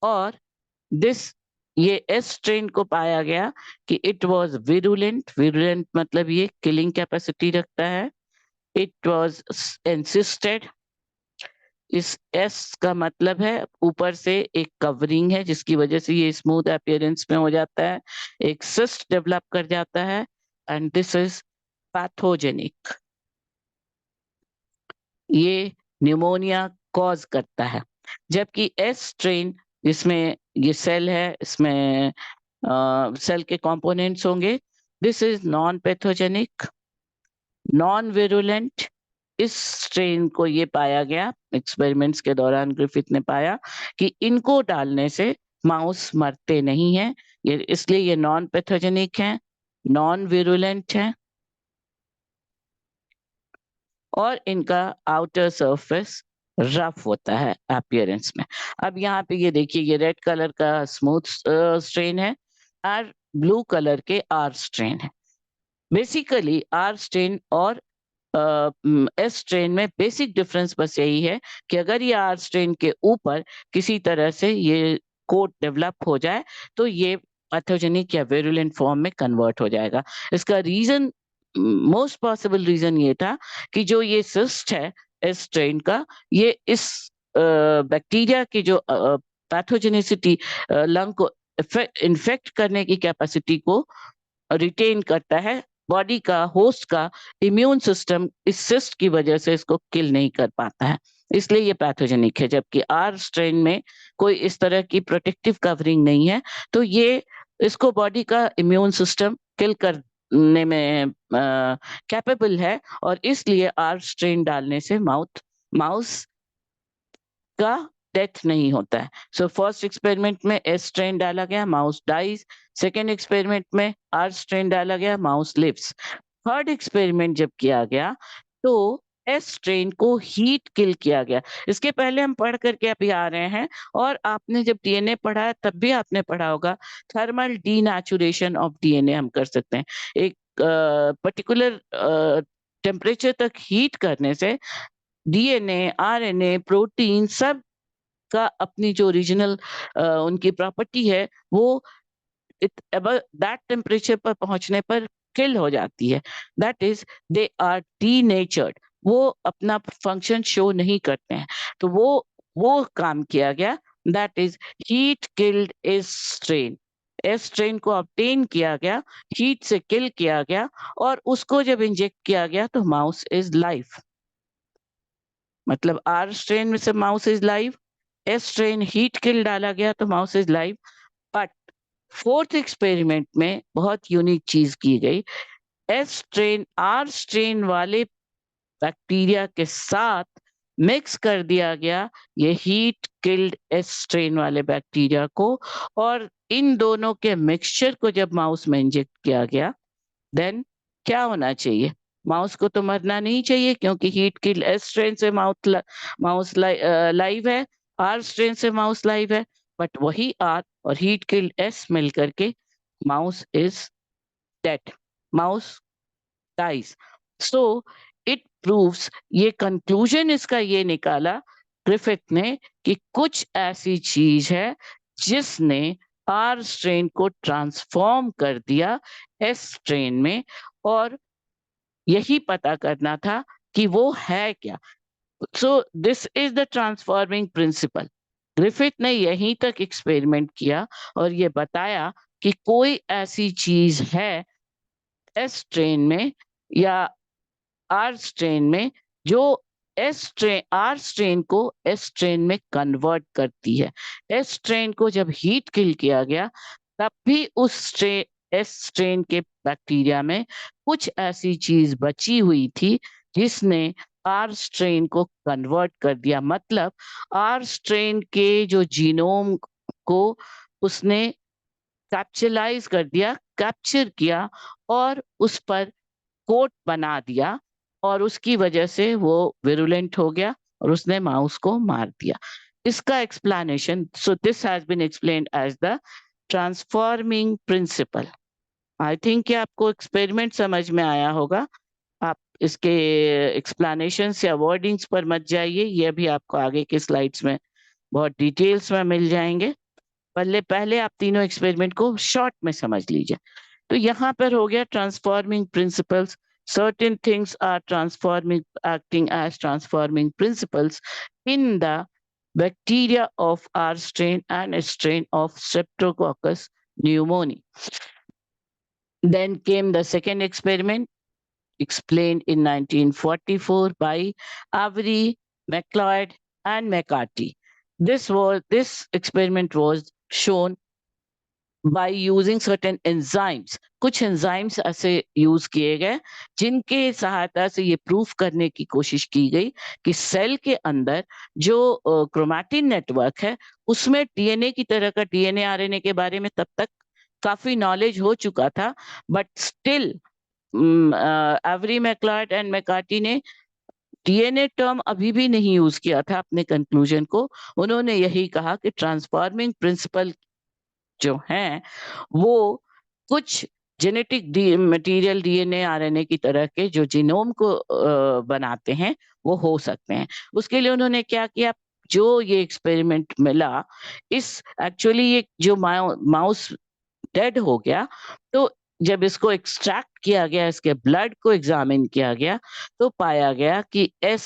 और this ये S strain को पाया गया कि it was virulent, virulent मतलब ये killing capacity रखता है, it was encysted, इस एस का मतलब है ऊपर से एक कवरिंग है जिसकी वजह से ये स्मूथ अपीयरेंस में हो जाता है, एक सिस्ट डेवलप कर जाता है, एंड दिस इज पैथोजेनिक। ये न्यूमोनिया कॉज करता है। जबकि एस स्ट्रेन, जिसमें ये सेल है, इसमें सेल के कंपोनेंट्स होंगे, this is non pathogenic, non virulent. इस स्ट्रेन को ये पाया गया एक्सपेरिमेंट्स के दौरान, ग्रिफिथ ने पाया कि इनको डालने से माउस मरते नहीं हैं, ये इसलिए ये नॉन पैथोजेनिक है, नॉन विरुलेंट है, और इनका आउटर सरफेस रफ होता है अपीयरेंस में। अब यहाँ पे ये देखिए, ये रेड कलर का स्मूथ स्ट्रेन है और ब्लू कलर के आर स्ट्रेन है। बेसिकली आर स्ट्रेन और एस स्ट्रेन में बेसिक डिफरेंस बस यही है कि अगर ये आर स्ट्रेन के ऊपर किसी तरह से ये कोट डेवलप हो जाए तो ये पैथोजेनिक या वेरुलेंट फॉर्म में कन्वर्ट हो जाएगा। इसका रीजन, मोस्ट पॉसिबल रीजन ये था कि जो ये सिस्ट है एस स्ट्रेन का, ये इस बैक्टीरिया की जो पैथोजेनिसिटी, लंग को इन्फेक्ट करने की कैपेसिटी को रिटेन करता है, बॉडी का, होस्ट का इम्यून सिस्टम इस सिस्ट की वजह से इसको किल नहीं कर पाता है, इसलिए ये पैथोजेनिक है। जबकि आर स्ट्रेन में कोई इस तरह की प्रोटेक्टिव कवरिंग नहीं है, तो ये इसको बॉडी का इम्यून सिस्टम किल करने में कैपेबल है, और इसलिए आर स्ट्रेन डालने से माउस का डेथ नहीं होता है। सो फर्स्ट एक्सपेरिमेंट में एस स्ट्रेन डाला गया, माउस डाइज। सेकेंड एक्सपेरिमेंट में आर स्ट्रेन डाला गया, माउस लिव्स। थर्ड एक्सपेरिमेंट जब किया गया तो एस स्ट्रेन को हीट किल किया गया। इसके पहले हम पढ़ करके अभी आ रहे हैं, और आपने जब डीएनए पढ़ा है तब भी आपने पढ़ा होगा थर्मल डीनेचुरेशन ऑफ डीएनए हम कर सकते हैं। एक पर्टिकुलर टेम्परेचर तक हीट करने से डीएनए, आरएनए, प्रोटीन सब का अपनी जो ओरिजिनल उनकी प्रॉपर्टी है वो दैट टेम्परेचर पर पहुंचने पर किल हो जाती है। That is they are denatured, वो अपना फंक्शन शो नहीं करते हैं। तो वो काम किया गया, that is heat killed S strain. S strain को ऑब्टेन किया गया, हीट से किल किया गया, और उसको जब इंजेक्ट किया गया तो माउस इज लाइव। मतलब आर स्ट्रेन में से mouse is live, S strain heat kill डाला गया तो mouse is live. But fourth experiment में बहुत यूनिक चीज की गई। एस स्ट्रेन आर स्ट्रेन वाले बैक्टीरिया के साथ मिक्स कर दिया गया ये हीट किल्ड एस स्ट्रेन वाले बैक्टीरिया को, और इन दोनों के मिक्सचर को जब माउस में इंजेक्ट किया गया, देन क्या होना चाहिए? माउस को तो मरना नहीं चाहिए, क्योंकि हीट किल एस स्ट्रेन से माउस लाइव है, आर स्ट्रेन से माउस लाइव है। बट वही आर और हीट किल एस मिल करके mouse is dead, mouse dies. So it proves, ये कंक्लूजन इसका ये निकाला ग्रिफिथ ने, कि कुछ ऐसी चीज है जिसने आर स्ट्रेन को ट्रांसफॉर्म कर दिया एस स्ट्रेन में, और यही पता करना था कि वो है क्या। सो this is the transforming principal. Griffith ने यहीं तक एक्सपेरिमेंट किया और ये बताया कि कोई ऐसी चीज है एस स्ट्रेन में या आर स्ट्रेन में जो आर स्ट्रेन को एस स्ट्रेन में कन्वर्ट करती है। एस स्ट्रेन को जब हीट किल किया गया तब भी उस एस स्ट्रेन के बैक्टीरिया में कुछ ऐसी चीज बची हुई थी जिसने आर स्ट्रेन को कन्वर्ट कर दिया। मतलब आर स्ट्रेन के जो जीनोम को उसने कैप्चुलाइज कर दिया, कैप्चर किया, और उस पर कोट बना दिया, और उसकी वजह से वो विरुलेंट हो गया और उसने माउस को मार दिया। इसका explanation, so this has been explained as the transforming principle. I think कि आपको एक्सपेरिमेंट समझ में आया होगा। आप इसके एक्सप्लेनेशन या वर्डिंग्स पर मत जाइए, ये भी आपको आगे के स्लाइड्स में बहुत डिटेल्स में मिल जाएंगे। पहले पहले आप तीनों एक्सपेरिमेंट को शॉर्ट में समझ लीजिए। तो यहाँ पर हो गया transforming principles. Certain things are transforming, acting as transforming principles in the bacteria of R strain and strain of Streptococcus pneumoniae. Then came the second experiment, explained in 1944 by Avery, MacLeod, and McCarthy. This experiment was shown by using certain enzymes. कुछ एंजाइम्स ऐसे यूज किए गए जिनके सहायता से ये प्रूफ करने की कोशिश की गई कि सेल के अंदर जो क्रोमैटिन नेटवर्क है उसमें डीएनए की तरह का, डीएनए आरएनए के बारे में तब तक काफी नॉलेज हो चुका था, but still every MacLeod and McCarthy ने डीएनए टर्म अभी भी नहीं यूज किया था अपने कंक्लूजन को। उन्होंने यही कहा कि ट्रांसफॉर्मिंग प्रिंसिपल जो हैं वो कुछ जेनेटिक मटेरियल डीएनए आरएनए की तरह के जो जीनोम को बनाते हैं वो हो सकते हैं। उसके लिए उन्होंने क्या किया, जो ये एक्सपेरिमेंट मिला, इस एक्चुअली ये जो माउस डेड हो गया, तो जब इसको एक्सट्रैक्ट किया गया, इसके ब्लड को एग्जामिन किया गया, तो पाया गया कि एस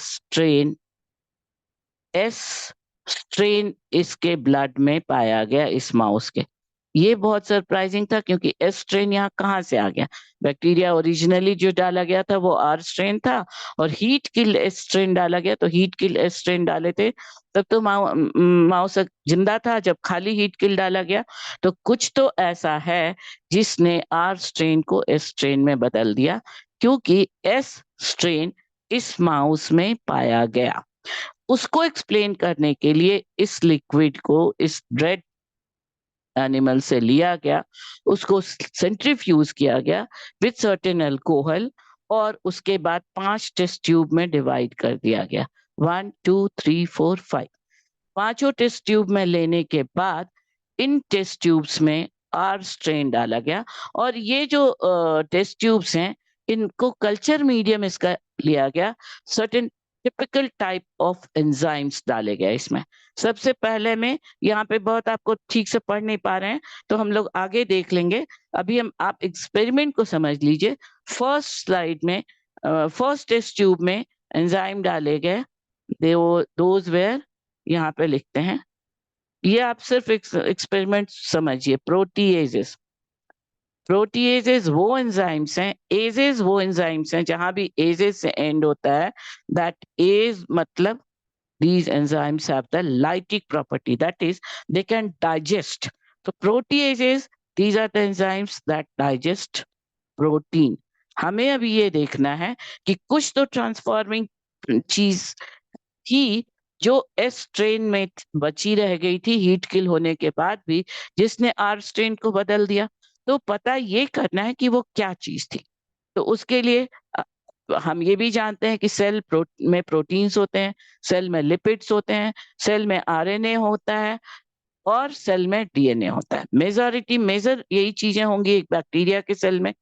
स्ट्रेन इसके ब्लड में पाया गया, इस माउस के। ये बहुत सरप्राइजिंग था क्योंकि एस स्ट्रेन यहाँ कहाँ से आ गया? बैक्टीरिया ओरिजिनली जो डाला गया था वो आर स्ट्रेन था, और हीट किल एस स्ट्रेन डाला गया, तो हीट किल एस स्ट्रेन डाले थे तब तो माउस जिंदा था। जब खाली हीट किल डाला गया तो कुछ तो ऐसा है जिसने आर स्ट्रेन को एस स्ट्रेन में बदल दिया, क्योंकि एस स्ट्रेन इस माउस में पाया गया। उसको एक्सप्लेन करने के लिए इस लिक्विड को इस रेड एनिमल से लिया गया, उसको सेंट्रीफ्यूज किया गया विद सर्टेन अल्कोहल, और उसके बाद 5 टेस्ट ट्यूब में डिवाइड कर दिया गया, 1 2 3 4 5। पांचों टेस्ट ट्यूब में लेने के बाद इन टेस्ट ट्यूब्स में आर स्ट्रेन डाला गया, और ये जो टेस्ट ट्यूब्स हैं इनको कल्चर मीडियम इसका लिया गया, certain typical type of enzymes डाले गए इसमें। सबसे पहले में यहाँ पे बहुत आपको ठीक से पढ़ नहीं पा रहे हैं तो हम लोग आगे देख लेंगे। अभी हम आप एक्सपेरिमेंट को समझ लीजिए। फर्स्ट स्लाइड में फर्स्ट टेस्ट ट्यूब में एंजाइम डाले गए, दोज वेयर, यहाँ पे लिखते हैं, ये आप सिर्फ एक्सपेरिमेंट समझिए। प्रोटीएजेस, प्रोटीएजेस वो एंजाइम्स हैं, एजेस वो एंजाइम्स हैं जहां भी एजेस से एंड होता है, दैट एज मतलब these enzymes have the lytic property, that is they can digest. So proteases, these are the enzymes that digest protein. हमें अभी ये देखना है कि कुछ तो ट्रांसफॉर्मिंग चीज थी जो एस स्ट्रेन में बची रह गई थी हीट किल होने के बाद भी, जिसने आर स्ट्रेन को बदल दिया। तो पता ये करना है कि वो क्या चीज थी। तो उसके लिए हम ये भी जानते हैं कि सेल में प्रोटीन्स होते हैं, सेल में लिपिड्स होते हैं, सेल में आरएनए होता है, और सेल में डीएनए होता है। मेजर यही चीजें होंगी एक बैक्टीरिया के सेल में।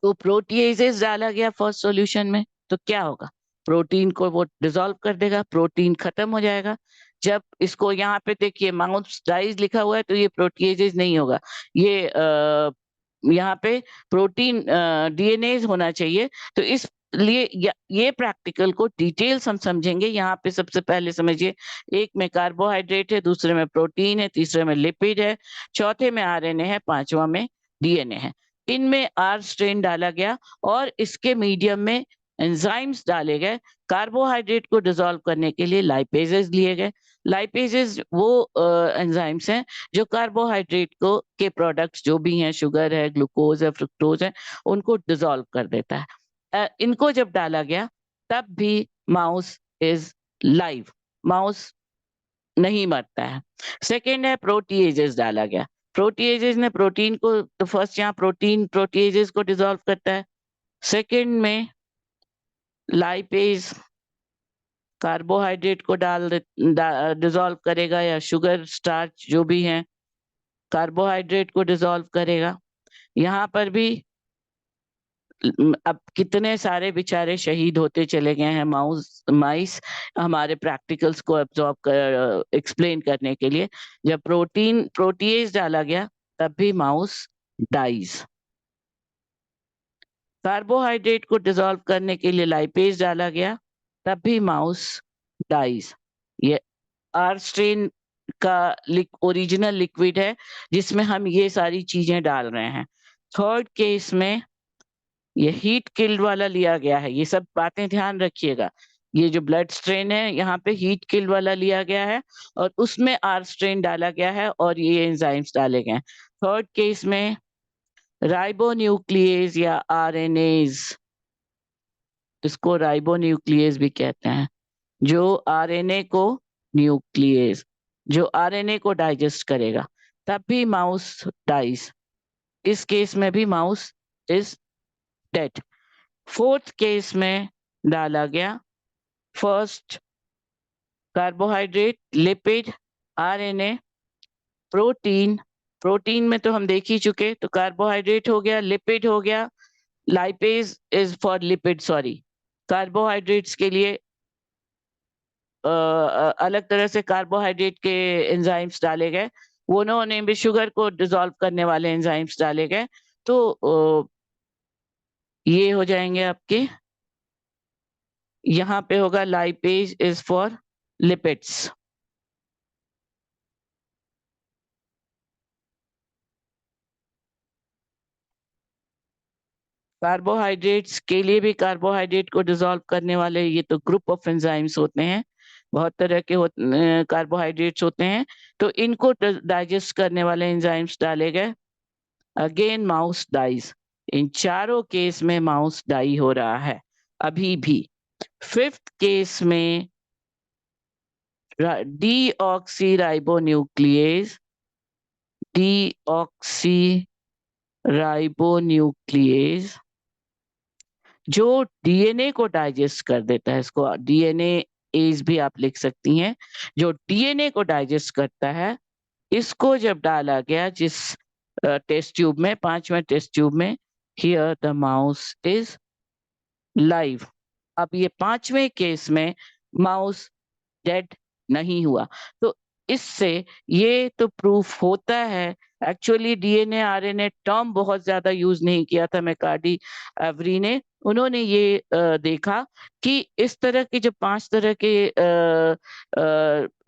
तो प्रोटीएजेस डाला गया फर्स्ट सॉल्यूशन में, तो क्या होगा, प्रोटीन को वो डिसॉल्व कर देगा, प्रोटीन खत्म हो जाएगा। जब इसको यहाँ पे देखिए माउस डाइज लिखा हुआ है तो ये प्रोटीएजेस नहीं होगा, ये यहाँ पे प्रोटीन डीएनए होना चाहिए। तो इस लिए ये प्रैक्टिकल को डिटेल्स हम समझेंगे। यहाँ पे सबसे पहले समझिए, एक में कार्बोहाइड्रेट है, दूसरे में प्रोटीन है, तीसरे में लिपिड है, चौथे में आरएनए है, पांचवा में डीएनए है। इनमें आर स्ट्रेन डाला गया और इसके मीडियम में एंजाइम्स डाले गए। कार्बोहाइड्रेट को डिसॉल्व करने के लिए लाइपेजेस लिए गए। लाइपेजेस वो एंजाइम्स हैं जो कार्बोहाइड्रेट को के प्रोडक्ट्स जो भी हैं, शुगर है, ग्लूकोज है, फ्रुक्टोज है, उनको डिसॉल्व कर देता है। इनको जब डाला गया तब भी माउस इज लाइव, माउस नहीं मरता है। सेकेंड है प्रोटीएजेस डाला गया। प्रोटीएजेस ने प्रोटीन को, तो फर्स्ट यहाँ प्रोटीन प्रोटीएजेस को डिसॉल्व करता है, सेकेंड में लाइपेज कार्बोहाइड्रेट को डिसॉल्व करेगा, या शुगर स्टार्च जो भी है कार्बोहाइड्रेट को डिसॉल्व करेगा। यहाँ पर भी अब कितने सारे बेचारे शहीद होते चले गए हैं माइस हमारे प्रैक्टिकल्स को एब्जॉर्ब कर एक्सप्लेन करने के लिए। जब प्रोटीएज डाला गया तब भी माउस डाइज। कार्बोहाइड्रेट को डिसॉल्व करने के लिए लाइपेज डाला गया तब भी माउस डाइज। ये आर स्ट्रेन का ओरिजिनल लिक्विड है जिसमें हम ये सारी चीजें डाल रहे हैं। थर्ड केस में ये हीट किल्ड वाला लिया गया है, ये सब बातें ध्यान रखिएगा। ये जो ब्लड स्ट्रेन है यहाँ पे हीट किल्ड वाला लिया गया है और उसमें आर स्ट्रेन डाला गया है और ये एंजाइम्स डाले गए हैं। थर्ड केस में राइबोन्यूक्लियेज या आरएनएज, इसको राइबोन्यूक्लियेज भी कहते हैं, जो आरएनए को न्यूक्लियेज, जो आरएनए को डाइजेस्ट करेगा, तब भी माउस डाइज। इस केस में भी mouse is dead. Fourth case में डाला गया first carbohydrate, lipid, RNA, protein. Protein में तो हम देख ही चुके, तो कार्बोहाइड्रेट हो गया, लिपिड हो गया, lipase is for lipid, sorry, carbohydrates के लिए अलग तरह से कार्बोहाइड्रेट के एंजाइम्स डाले गए, वो उन्होंने भी शुगर को डिसॉल्व करने वाले एंजाइम्स डाले गए। तो ये हो जाएंगे आपके, यहाँ पे होगा lipase is for lipids. Carbohydrates के लिए भी कार्बोहाइड्रेट को डिसॉल्व करने वाले ये तो ग्रुप ऑफ एंजाइम्स होते हैं, बहुत तरह के कार्बोहाइड्रेट्स होते हैं, तो इनको डाइजेस्ट करने वाले एंजाइम्स डाले गए। Again mouse dies. इन चारों केस में माउस डाई हो रहा है अभी भी। फिफ्थ केस में deoxyribonuclease, deoxyribonuclease जो डीएनए को डाइजेस्ट कर देता है, इसको डीएनए एज भी आप लिख सकती हैं, जो डीएनए को डाइजेस्ट करता है, इसको जब डाला गया जिस टेस्ट ट्यूब में, 5वें टेस्ट ट्यूब में, here the mouse is live. अब ये 5वें केस में माउस डेड नहीं हुआ। तो इससे ये तो प्रूफ होता है, एक्चुअली डीएनए आरएनए टर्म बहुत ज्यादा यूज नहीं किया था मैकार्डी एवरी ने। उन्होंने ये देखा कि इस तरह के जो 5 तरह के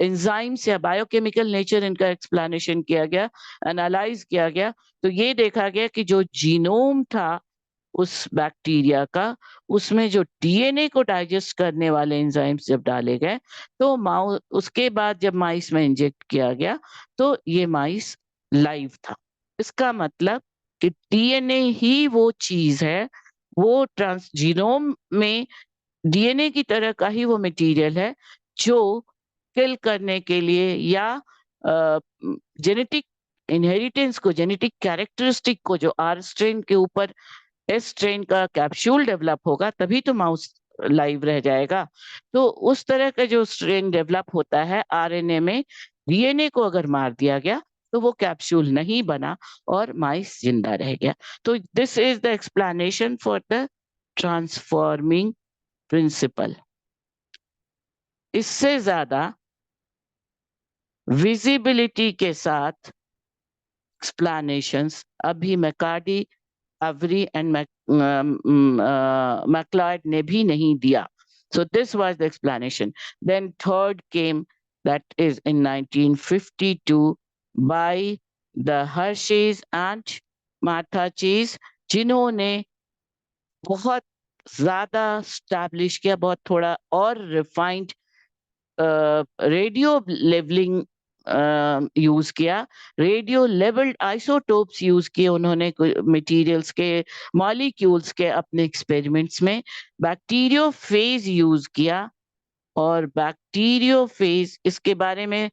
एंजाइम्स या बायोकेमिकल नेचर इनका एक्सप्लेनेशन किया गया, एनालाइज किया गया, तो ये देखा गया कि जो जीनोम था उस बैक्टीरिया का, उसमें जो डीएनए को डाइजेस्ट करने वाले एंजाइम्स जब डाले गए, तो माउस उसके बाद जब माइस में इंजेक्ट किया गया तो ये माइस लाइव था। इसका मतलब कि डीएनए ही वो चीज है, वो ट्रांस जीनोम में डीएनए की तरह का ही वो मटेरियल है जो किल करने के लिए या जेनेटिक इनहेरिटेंस को, जेनेटिक कैरेक्टरिस्टिक को, जो आर स्ट्रेन के ऊपर एस स्ट्रेन का कैप्सूल डेवलप होगा तभी तो माउस लाइव रह जाएगा। तो उस तरह का जो स्ट्रेन डेवलप होता है आरएनए में, डीएनए को अगर मार दिया गया तो वो कैप्सूल नहीं बना और माइस जिंदा रह गया। तो this is the explanation for the transforming principal. इससे ज्यादा विजिबिलिटी के साथ एक्सप्लेनेशंस अभी मैकार्डी, एवरी एंड मैक्लॉयड ने भी नहीं दिया। So this was the explanation. Then third came, that is in 1952 by the Hershey's and Martha Chase, जिन्होंने बहुत ज्यादा स्टैब्लिश किया, बहुत थोड़ा और रिफाइंड रेडियो लेवलिंग यूज किया, रेडियो लेवल्ड आइसोटोप्स यूज किए उन्होंने मटेरियल्स के, मॉलिक्यूल्स के अपने एक्सपेरिमेंट्स में, बैक्टीरियोफेज यूज किया। और बैक्टीरियोफेज, इसके बारे में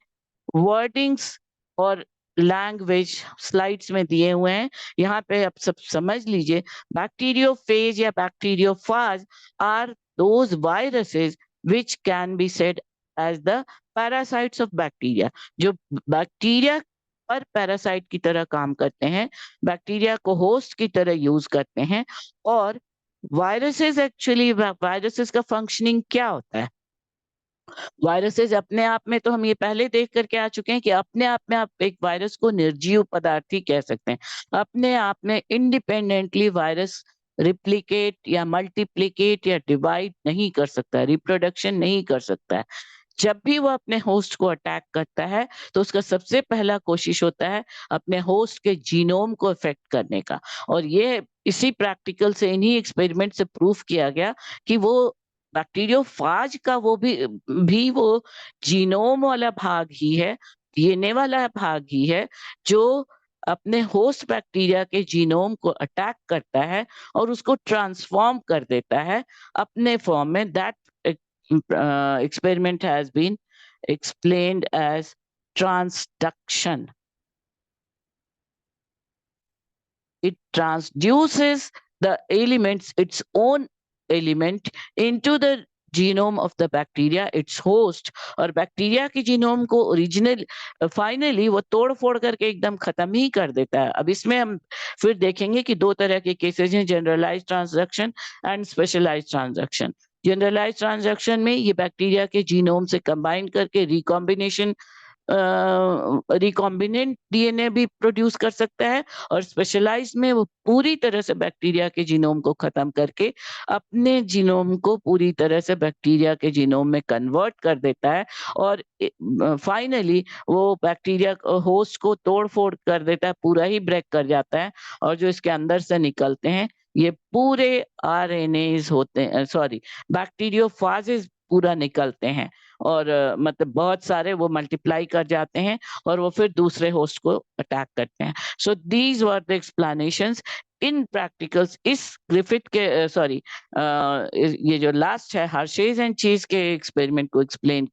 वर्डिंग्स और लैंग्वेज स्लाइड्स में दिए हुए हैं, यहाँ पे आप सब समझ लीजिए। बैक्टीरियोफेज या bacteriophage are those viruses which can be said as the parasites of bacteria, जो बैक्टीरिया पर पैरासाइट की तरह काम करते हैं, बैक्टीरिया को होस्ट की तरह यूज करते हैं। और वायरसेस, एक्चुअली वायरसेस का फंक्शनिंग क्या होता है? वायरसेस अपने आप में, तो हम ये पहले देख करके आ चुके हैं कि अपने आप में आप एक वायरस को निर्जीव पदार्थ ही कह सकते हैं। अपने आप में इंडिपेंडेंटली वायरस रिप्लिकेट या मल्टीप्लिकेट या डिवाइड नहीं कर सकता, रिप्रोडक्शन नहीं कर सकता है। जब भी वो अपने होस्ट को अटैक करता है तो उसका सबसे पहला कोशिश होता है अपने होस्ट के जीनोम को इफेक्ट करने का। और ये इसी प्रैक्टिकल से, इन्हीं एक्सपेरिमेंट से प्रूफ किया गया कि वो बैक्टीरियोफाज का भी वो जीनोम वाला भाग ही है, डीएनए वाला भाग ही है, जो अपने होस्ट बैक्टीरिया के जीनोम को अटैक करता है और उसको ट्रांसफॉर्म कर देता है अपने फॉर्म में। That experiment has been explained as transduction. It transduces the elements, its own element, into the genome of the bacteria, its host। और बैक्टीरिया के जीनोम को ओरिजिनल फाइनली वो तोड़ फोड़ करके एकदम खत्म ही कर देता है। अब इसमें हम फिर देखेंगे कि 2 तरह के केसेस हैं, generalize transduction and specialize transduction. Generalize transduction में ये बैक्टीरिया के जीनोम से कंबाइन करके रिकॉम्बिनेशन, रिकॉम्बिनेंट डीएनए भी प्रोड्यूस कर सकता है। और स्पेशलाइज्ड में वो पूरी तरह से बैक्टीरिया के जीनोम को खत्म करके अपने जीनोम को पूरी तरह से बैक्टीरिया के जीनोम में कन्वर्ट कर देता है। और फाइनली वो बैक्टीरिया होस्ट को तोड़ फोड़ कर देता है, पूरा ही ब्रेक कर जाता है। और जो इसके अंदर से निकलते हैं ये पूरे आरएनएज होते हैं, सॉरी बैक्टीरियोफाजेस पूरा निकलते हैं। और मतलब बहुत सारे वो मल्टीप्लाई कर जाते हैं और वो फिर दूसरे होस्ट को अटैक करते हैं। So these were the explanations in practicals. इस ग्रिफिथ के सॉरी ये जो लास्ट है हर्शेज एंड चीज के एक्सपेरिमेंट को एक्सप्लेन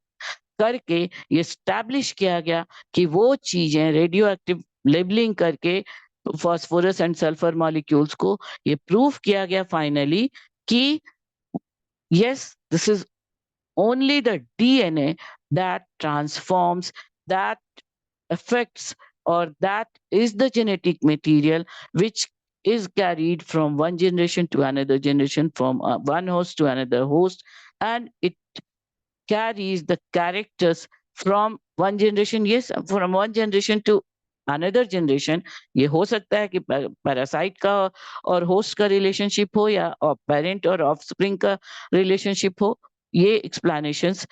करके ये स्टैब्लिश किया गया कि वो चीजें रेडियो एक्टिव लेबलिंग करके फास्फोरस एंड सल्फर मॉलिक्यूल्स को ये प्रूव किया गया फाइनली कि yes, this is only the DNA that transforms, that affects, or that is the genetic material which is carried from one generation to another generation, from one host to another host, and it carries the characters from one generation, yes, from one generation to another generation. ये हो सकता है कि पैरासाइट का और होस्ट का रिलेशनशिप हो या पेरेंट और ऑफस्प्रिंग का रिलेशनशिप हो. ये एक्सप्लेनेशंस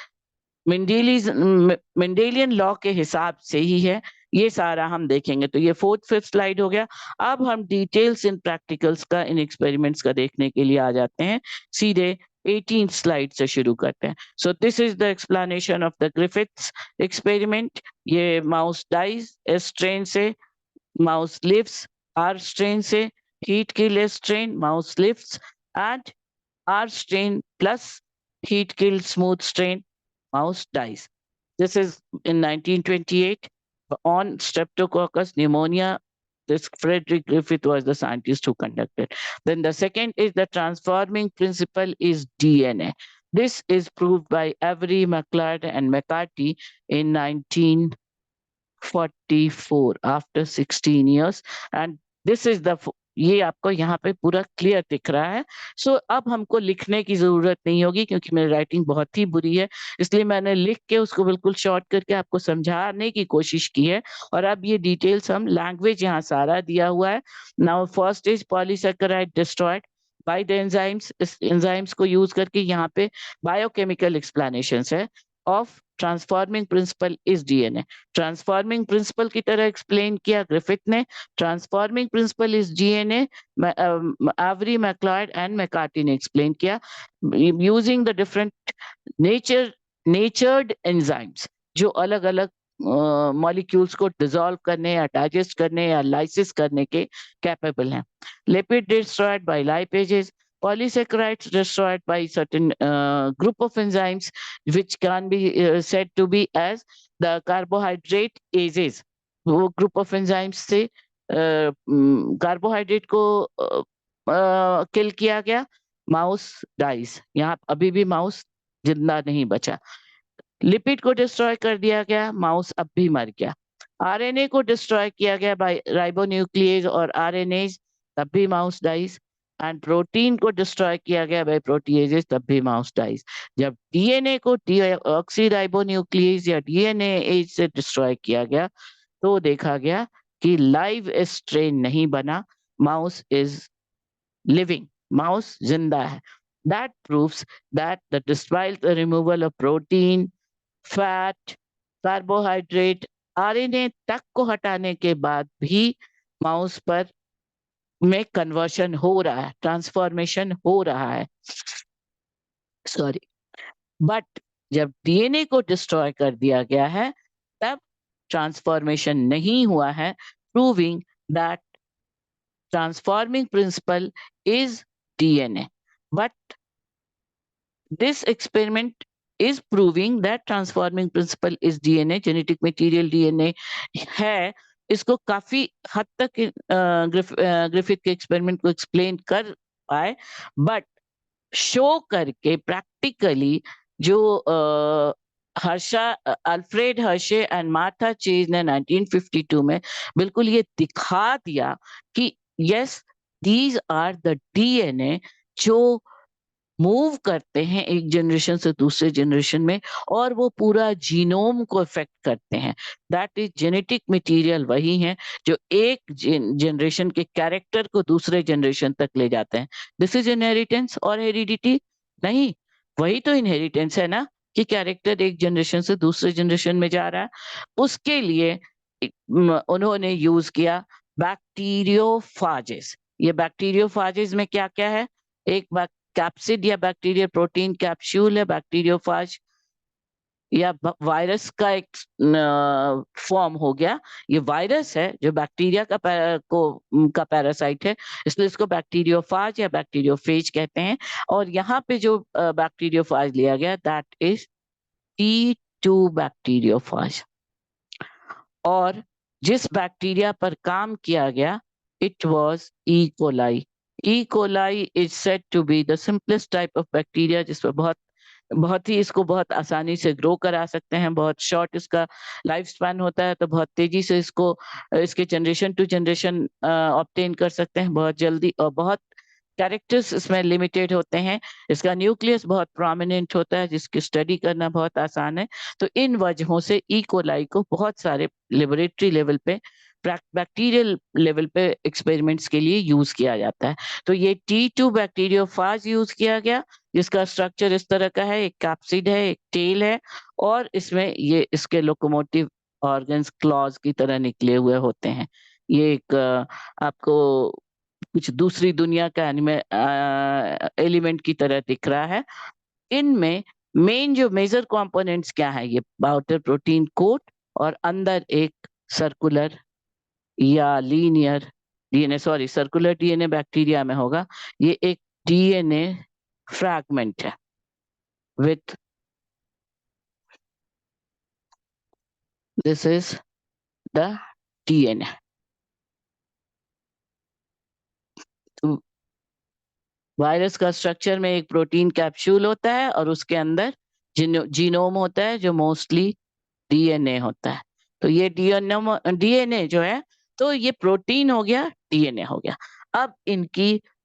मेंडेलियन लॉ के हिसाब से ही है. ये सारा हम देखेंगे. तो ये 4th 5th स्लाइड हो गया. अब हम डिटेल्स इन प्रैक्टिकल्स का, इन एक्सपेरिमेंट्स का देखने के लिए आ जाते हैं. सीधे 18th स्लाइड से शुरू करते हैं. So this is the explanation of the Griffith's experiment. ये माउस डाइज एस स्ट्रेन से, माउस लिव्स आर स्ट्रेन से, heat kill strain, mouse lives, and R strain plus heat killed smooth strain, mouse dies. This is in 1928 on Streptococcus pneumonia. This Frederick Griffith was the scientist who conducted. Then the second is the transforming principle is DNA. This is proved by Avery, McLeod, and McCarthy in 1944 after 16 years. And this is the ये आपको यहाँ पे पूरा क्लियर दिख रहा है. सो अब हमको लिखने की जरूरत नहीं होगी क्योंकि मेरी राइटिंग बहुत ही बुरी है, इसलिए मैंने लिख के उसको बिल्कुल शॉर्ट करके आपको समझाने की कोशिश की है. और अब ये डिटेल्स हम लैंग्वेज यहाँ सारा दिया हुआ है. Now first is polysaccharide destroyed by the enzymes. इस एंजाइम्स को यूज करके यहाँ पे बायोकेमिकल एक्सप्लेनेशंस है of transforming principle is DNA. Transforming principle की तरह एक्सप्लेन किया ग्रिफिथ ने. Transforming principle is DNA every, MacLeod and McCarthy ने एक्सप्लेन किया यूजिंग द डिफरेंट नेचर्ड एंजाइम्स जो अलग अलग मॉलिक्यूल्स को डिसॉल्व करने या डाइजेस्ट करने या लाइसिस करने के कैपेबल हैं. Lipid destroyed by lipases, polysaccharides destroyed by certain group of enzymes which can be said to be as the carbohydrate ases. वो group of enzymes से कार्बोहाइड्रेट को किल किया गया. Mouse dice. यहाँ अभी भी माउस जिंदा नहीं बचा. लिपिड को डिस्ट्रॉय कर दिया गया, माउस अब भी मर गया. आरएनए को डिस्ट्रॉय किया गया बाय राइबोन्यूक्लियेज और आरएनएज, तब भी माउस डाइस. एंड प्रोटीन को डिस्ट्रॉय किया गया बाय प्रोटीएजेस, तब भी माउस डाइस. जब डीएनए को डीऑक्सीराइबोन्यूक्लियेज या डीएनए से डिस्ट्रॉय किया गया तो देखा गया कि लाइव स्ट्रेन नहीं बना, माउस इज लिविंग, माउस जिंदा है. That proves that despite the removal of protein, fat, carbohydrate, RNA तक को हटाने के बाद भी माउस पर में कन्वर्शन हो रहा है, ट्रांसफॉर्मेशन हो रहा है. सॉरी. बट जब डीएनए को डिस्ट्रॉय कर दिया गया है तब ट्रांसफॉर्मेशन नहीं हुआ है, proving that transforming principle is DNA. But this experiment is proving that transforming principle is DNA, genetic material DNA है. इसको काफी हद तक ग्रिफिथ के एक्सपेरिमेंट को एक्सप्लेन कर पाए, बट शो करके प्रैक्टिकली जो Alfred Hershey and Martha chase ने 1952 में बिल्कुल ये दिखा दिया कि yes, these are the DNA जो मूव करते हैं एक जनरेशन से दूसरे जनरेशन में और वो पूरा जीनोम को इफेक्ट करते हैं. दैट इज जेनेटिक मटेरियल वही है जो एक जनरेशन के कैरेक्टर को दूसरे जनरेशन तक ले जाते हैं. दिस इज इनहेरिटेंस और हेरिडिटी नहीं. वही तो इनहेरिटेंस है ना कि कैरेक्टर एक जनरेशन से दूसरे जनरेशन में जा रहा है. उसके लिए उन्होंने यूज किया बैक्टीरियोफाजेस. ये बैक्टीरियोफाजेस में क्या क्या है? एक कैप्सिड या बैक्टीरिया प्रोटीन कैप्सूल है बैक्टीरियोफाज, या वायरस का एक फॉर्म हो गया. ये वायरस है जो बैक्टीरिया का पैरासाइट है, इसलिए इसको बैक्टीरियोफाज या बैक्टीरियोफेज कहते हैं. और यहाँ पे जो बैक्टीरियोफाज लिया गया दैट इज T2 बैक्टीरियोफाज। और जिस बैक्टीरिया पर काम किया गया, it was E coli. E coli is said to be the simplest type of bacteria, जिसमें बहुत ही इसको बहुत आसानी से ग्रो करा सकते हैं, बहुत शॉर्ट इसका लाइफ स्पैन होता है, तो बहुत तेजी से इसके जनरेशन टू जनरेशन ऑब्टेन कर सकते हैं बहुत जल्दी, और बहुत कैरेक्टर्स इसमें लिमिटेड होते हैं। इसका न्यूक्लियस बहुत प्रोमिनेंट होता है, जिसकी स्टडी करना बहुत आसान है। तो इन वजहों से ई कोलाई को बहुत सारे लेबोरेटरी लेवल पे, बैक्टीरियल लेवल पे एक्सपेरिमेंट्स के लिए यूज किया जाता है। तो ये T2 बैक्टीरियोफाज यूज किया गया, जिसका स्ट्रक्चर इस तरह का है, एक कैप्सिड है, एक टेल है, और इसमें ये इसके लोकोमोटिव ऑर्गन्स क्लॉज की तरह निकले हुए होते हैं। ये एक आपको कुछ दूसरी दुनिया का एलिमेंट की तरह दिख रहा है। इनमें मेन जो मेजर कंपोनेंट्स क्या है, ये आउटर प्रोटीन कोट, और अंदर एक सर्कुलर या linear DNA, sorry circular DNA bacteria में होगा, ये एक डीएनए फ्रैगमेंट है with, this is the DNA. Virus का स्ट्रक्चर में एक प्रोटीन कैप्सूल होता है, और उसके अंदर जीनोम होता है, जो मोस्टली डीएनए होता है। तो ये डीएनए जो है, तो ये प्रोटीन हो गया, डीएनए हो गया। अब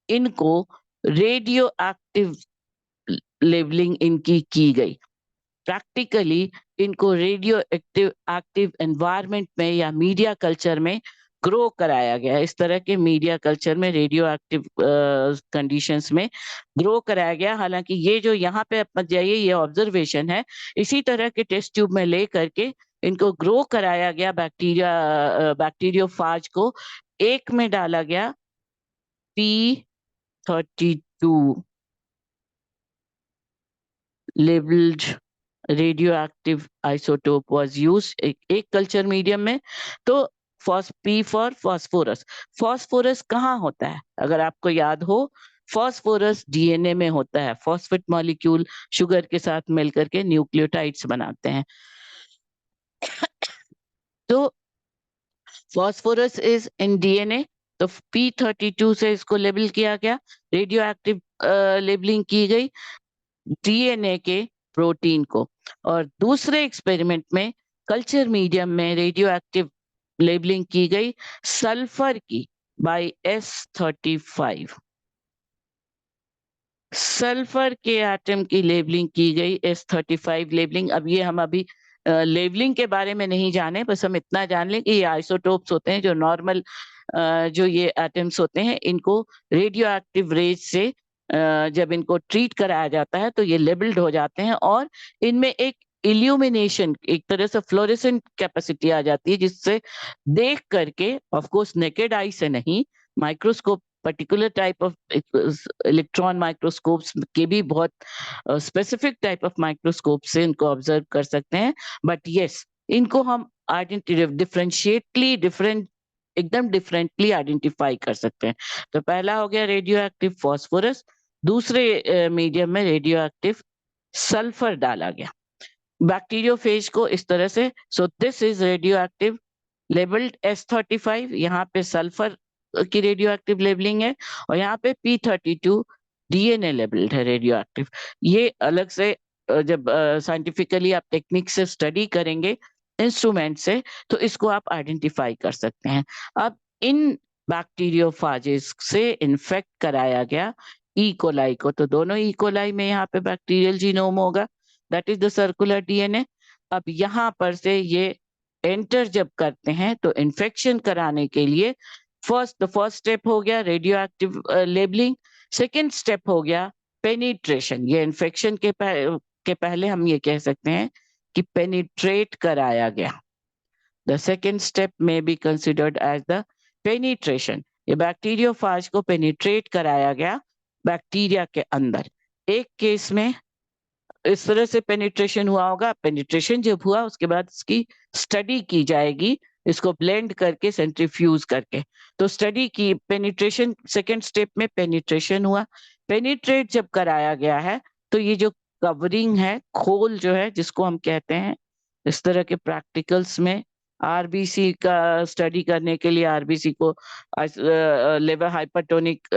इनको रेडियो एक्टिव लेबलिंग इनकी की गई। प्रैक्टिकली इनको रेडियो एक्टिव एनवायरनमेंट में या मीडिया कल्चर में ग्रो कराया गया। इस तरह के मीडिया कल्चर में, रेडियो एक्टिव कंडीशंस में ग्रो कराया गया। हालांकि ये जो यहाँ पे मत जाइए, ये ऑब्जर्वेशन है, इसी तरह के टेस्ट ट्यूब में ले करके इनको ग्रो कराया गया। बैक्टीरियोफाज को एक में डाला गया P32 labelled radio active isotope was use एक कल्चर मीडियम में। तो पी फॉर फास्फोरस। फास्फोरस कहाँ होता है, अगर आपको याद हो, फास्फोरस डीएनए में होता है। फॉस्फेट मॉलिक्यूल शुगर के साथ मिलकर के न्यूक्लियोटाइड्स बनाते हैं। तो फास्फोरस इज इन डीएनए, तो P32 से इसको लेबल किया गया, रेडियो एक्टिव लेबलिंग की गई डीएनए के प्रोटीन को। और दूसरे एक्सपेरिमेंट में कल्चर मीडियम में रेडियो एक्टिव लेबलिंग की गई सल्फर की बाय S35। सल्फर के एटम की लेबलिंग की गई S35 लेबलिंग। अब ये हम अभी लेबलिंग के बारे में नहीं जाने, बस हम इतना जान लें कि ये आइसोटोप्स होते हैं, जो नॉर्मल जो ये एटम्स होते हैं, इनको रेडियो एक्टिव रेज से जब इनको ट्रीट कराया जाता है तो ये लेबल्ड हो जाते हैं, और इनमें एक इल्यूमिनेशन, एक तरह से फ्लोरेसेंट कैपेसिटी आ जाती है, जिससे देख करके, ऑफ कोर्स नेकेड आई से नहीं, microscope, particular type of electron microscopes के भी बहुत स्पेसिफिक टाइप ऑफ माइक्रोस्कोप से इनको ऑब्जर्व कर सकते हैं। बट यस, इनको हम एकदम डिफरेंटली आइडेंटिफाई कर सकते हैं। तो पहला हो गया रेडियो एक्टिव फास्फोरस, दूसरे मीडियम में रेडियो एक्टिव सल्फर डाला गया बैक्टीरियोफेज को इस तरह से। सो this is radio active labelled S35, यहाँ पे सल्फर की रेडियो एक्टिव लेबलिंग है, और यहाँ पे P32 डीएनए लेबल्ड है रेडियो एक्टिव। ये अलग से जब साइंटिफिकली आप टेक्निक से स्टडी करेंगे इंस्ट्रूमेंट से, तो इसको आप आइडेंटिफाई कर सकते हैं। अब इन बैक्टीरियोफाजेस से इन्फेक्ट कराया गया ई कोलाई को, तो दोनों ई कोलाई में यहाँ पे बैक्टीरियल जीनोम होगा, that is the circular DNA. अब यहाँ पर से ये एंटर जब करते हैं, तो इन्फेक्शन कराने के लिए फर्स्ट स्टेप हो गया radio active labelling, second step हो गया पेनिट्रेशन। ये इन्फेक्शन के पहले हम ये कह सकते हैं कि पेनिट्रेट कराया गया। द सेकेंड स्टेप में be considered as the penetration. ये बैक्टीरियोफाज को पेनिट्रेट कराया गया बैक्टीरिया के अंदर। एक केस में इस तरह से पेनिट्रेशन हुआ होगा, पेनिट्रेशन जब हुआ उसके बाद इसकी स्टडी की जाएगी, इसको ब्लेंड करके सेंट्रीफ्यूज करके। तो स्टडी की पेनिट्रेशन, सेकेंड स्टेप में पेनिट्रेशन हुआ। पेनिट्रेट जब कराया गया है, तो ये जो कवरिंग है, खोल जो है, जिसको हम कहते हैं इस तरह के प्रैक्टिकल्स में आरबीसी का स्टडी करने के लिए आरबीसी को लिवर हाइपरटोनिक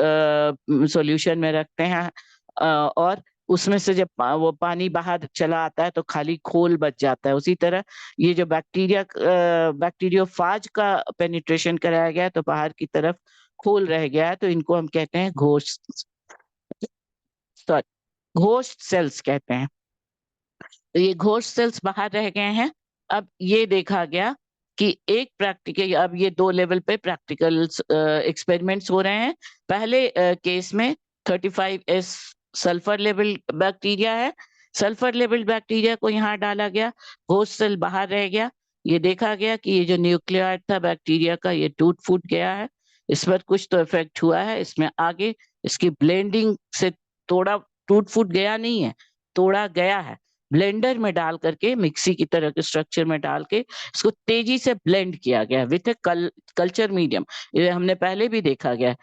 सॉल्यूशन में रखते हैं, और उसमें से जब वो पानी बाहर चला आता है तो खाली खोल बच जाता है। उसी तरह ये जो बैक्टीरियोफाज का पेनिट्रेशन कराया गया है तो बाहर की तरफ खोल रह गया है, तो इनको हम कहते हैं घोस्ट सेल्स कहते हैं। तो ये घोस्ट सेल्स बाहर रह गए हैं। अब ये देखा गया कि एक प्रैक्टिकल, अब ये 2 लेवल पे प्रैक्टिकल एक्सपेरिमेंट्स हो रहे हैं। पहले केस में 35S सल्फर लेवल बैक्टीरिया है। सल्फर लेवल बैक्टीरिया को यहाँ डाला गया, घोस्ट सेल बाहर रह गया। ये देखा गया कि ये जो न्यूक्लियाइड था बैक्टीरिया का ये टूट फूट गया है, इस पर कुछ तो इफेक्ट हुआ है। इसमें आगे इसकी ब्लेंडिंग से तोड़ा, टूट फूट गया नहीं है, तोड़ा गया है। ब्लेंडर में डाल करके, मिक्सी की तरह के स्ट्रक्चर में डाल के इसको तेजी से ब्लेंड किया गया विथ ए कल्चर मीडियम। ये हमने पहले भी देखा गया,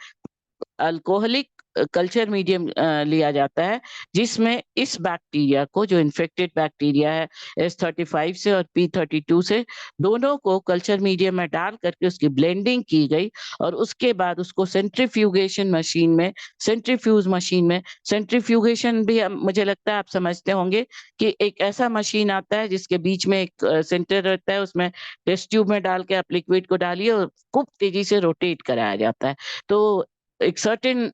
अल्कोहलिक कल्चर मीडियम लिया जाता है, जिसमें इस बैक्टीरिया को, जो इन्फेक्टेड बैक्टीरिया है S35 से और P32 से, दोनों को कल्चर मीडियम में डाल करके उसकी ब्लेंडिंग की गई। और उसके बाद उसको सेंट्रीफ्यूगेशन मशीन में, सेंट्रीफ्यूज मशीन में, सेंट्रीफ्यूगेशन भी मुझे लगता है आप समझते होंगे कि एक ऐसा मशीन आता है जिसके बीच में एक सेंटर रहता है, उसमें टेस्ट ट्यूब में डाल के आप लिक्विड को डालिए और खूब तेजी से रोटेट कराया जाता है। तो एक सर्टेन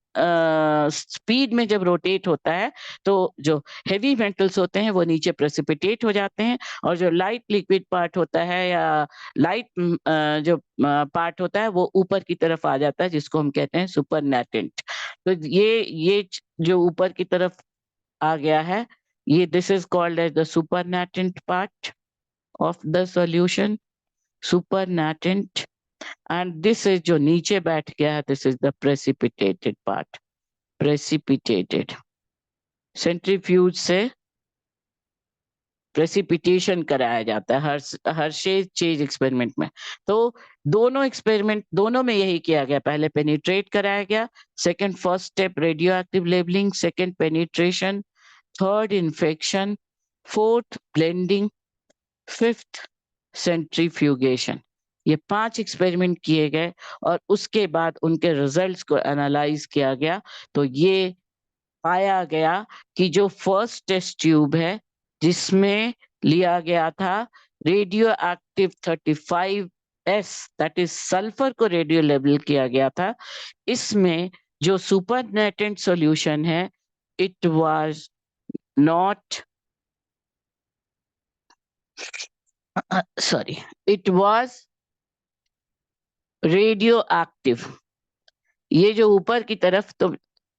स्पीड में जब रोटेट होता है तो जो हेवी मेटल्स होते हैं वो नीचे प्रेसिपिटेट हो जाते हैं, और जो लाइट लिक्विड पार्ट होता है या लाइट जो पार्ट होता है वो ऊपर की तरफ आ जाता है, जिसको हम कहते हैं सुपरनेटेंट। तो ये जो ऊपर की तरफ आ गया है, ये this is called as the supernatant part of the solution, supernatant. And this is जो नीचे बैठ गया है, this is the precipitated part, precipitated. Centrifuge से प्रेसिपिटेशन कराया जाता है हर चीज एक्सपेरिमेंट में। तो दोनों एक्सपेरिमेंट, दोनों में यही किया गया, पहले पेनिट्रेट कराया गया, second first step radio active labelling, second penetration, third infection, fourth blending, fifth centrifugation. ये 5 एक्सपेरिमेंट किए गए और उसके बाद उनके रिजल्ट्स को एनालाइज किया गया। तो ये पाया गया कि जो फर्स्ट टेस्ट ट्यूब है जिसमें लिया गया था radio active 35S, that is sulphur को रेडियो लेबल किया गया था, इसमें जो सुपरनेटेंट सॉल्यूशन है, it was not sorry, it was radio active. ये जो ऊपर की तरफ, तो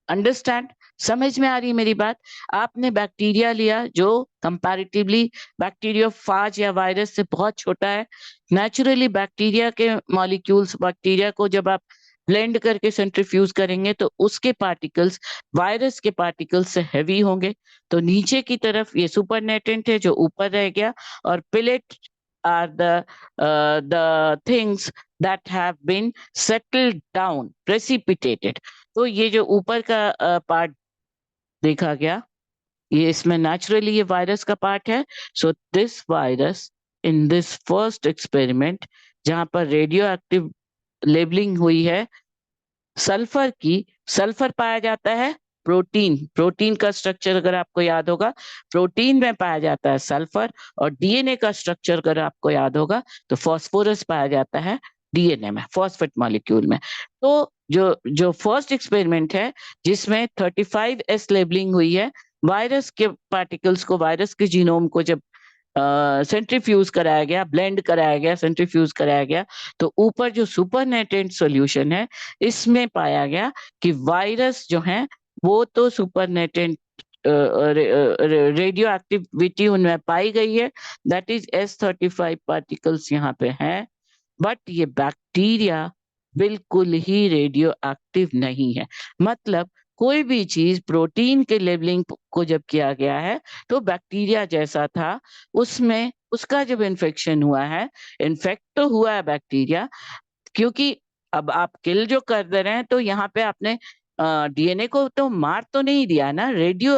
अंडरस्टैंड, समझ में आ रही है मेरी बात? आपने बैक्टीरिया लिया जो कंपैरेटिवली बैक्टीरियोफाज या वायरस से बहुत छोटा है। नेचुरली बैक्टीरिया के मॉलिक्यूल्स, बैक्टीरिया को जब आप ब्लेंड करके सेंट्रीफ्यूज करेंगे तो उसके पार्टिकल्स वायरस के पार्टिकल्स से हैवी होंगे। तो नीचे की तरफ ये सुपरनेटेंट है जो ऊपर रह गया, और pellet are the things that have been settled down, precipitated। तो ये जो ऊपर का पार्ट देखा गया, ये इसमें नेचुरली ये वायरस का पार्ट है। So this virus in this first experiment, जहां पर रेडियो एक्टिव लेबलिंग हुई है सल्फर की, सल्फर पाया जाता है प्रोटीन, प्रोटीन का स्ट्रक्चर अगर आपको याद होगा, प्रोटीन में पाया जाता है सल्फर, और डीएनए का स्ट्रक्चर अगर आपको याद होगा तो फास्फोरस पाया जाता है डीएनए में, फॉस्फेट मॉलिक्यूल में। तो जो जो फर्स्ट एक्सपेरिमेंट है जिसमें 35S लेबलिंग हुई है, वायरस के पार्टिकल्स को, वायरस के जीनोम को जब सेंट्रीफ्यूज कराया गया, ब्लेंड कराया गया, सेंट्रीफ्यूज कराया गया, तो ऊपर जो सुपरनेटेंट सॉल्यूशन है इसमें पाया गया कि वायरस जो है वो तो सुपरनेटेंट रेडियो एक्टिविटी उनमें पाई गई है, दैट इज S35 पार्टिकल्स यहाँ पे हैं, बट ये बैक्टीरिया बिल्कुल ही रेडियो एक्टिव नहीं है। मतलब कोई भी चीज प्रोटीन के लेबलिंग को जब किया गया है तो बैक्टीरिया जैसा था, उसमें उसका जब इन्फेक्शन हुआ है, इन्फेक्ट तो हुआ है बैक्टीरिया, क्योंकि अब आप किल जो कर दे रहे हैं तो यहाँ पे आपने डीएनए को तो मार तो नहीं दिया ना, रेडियो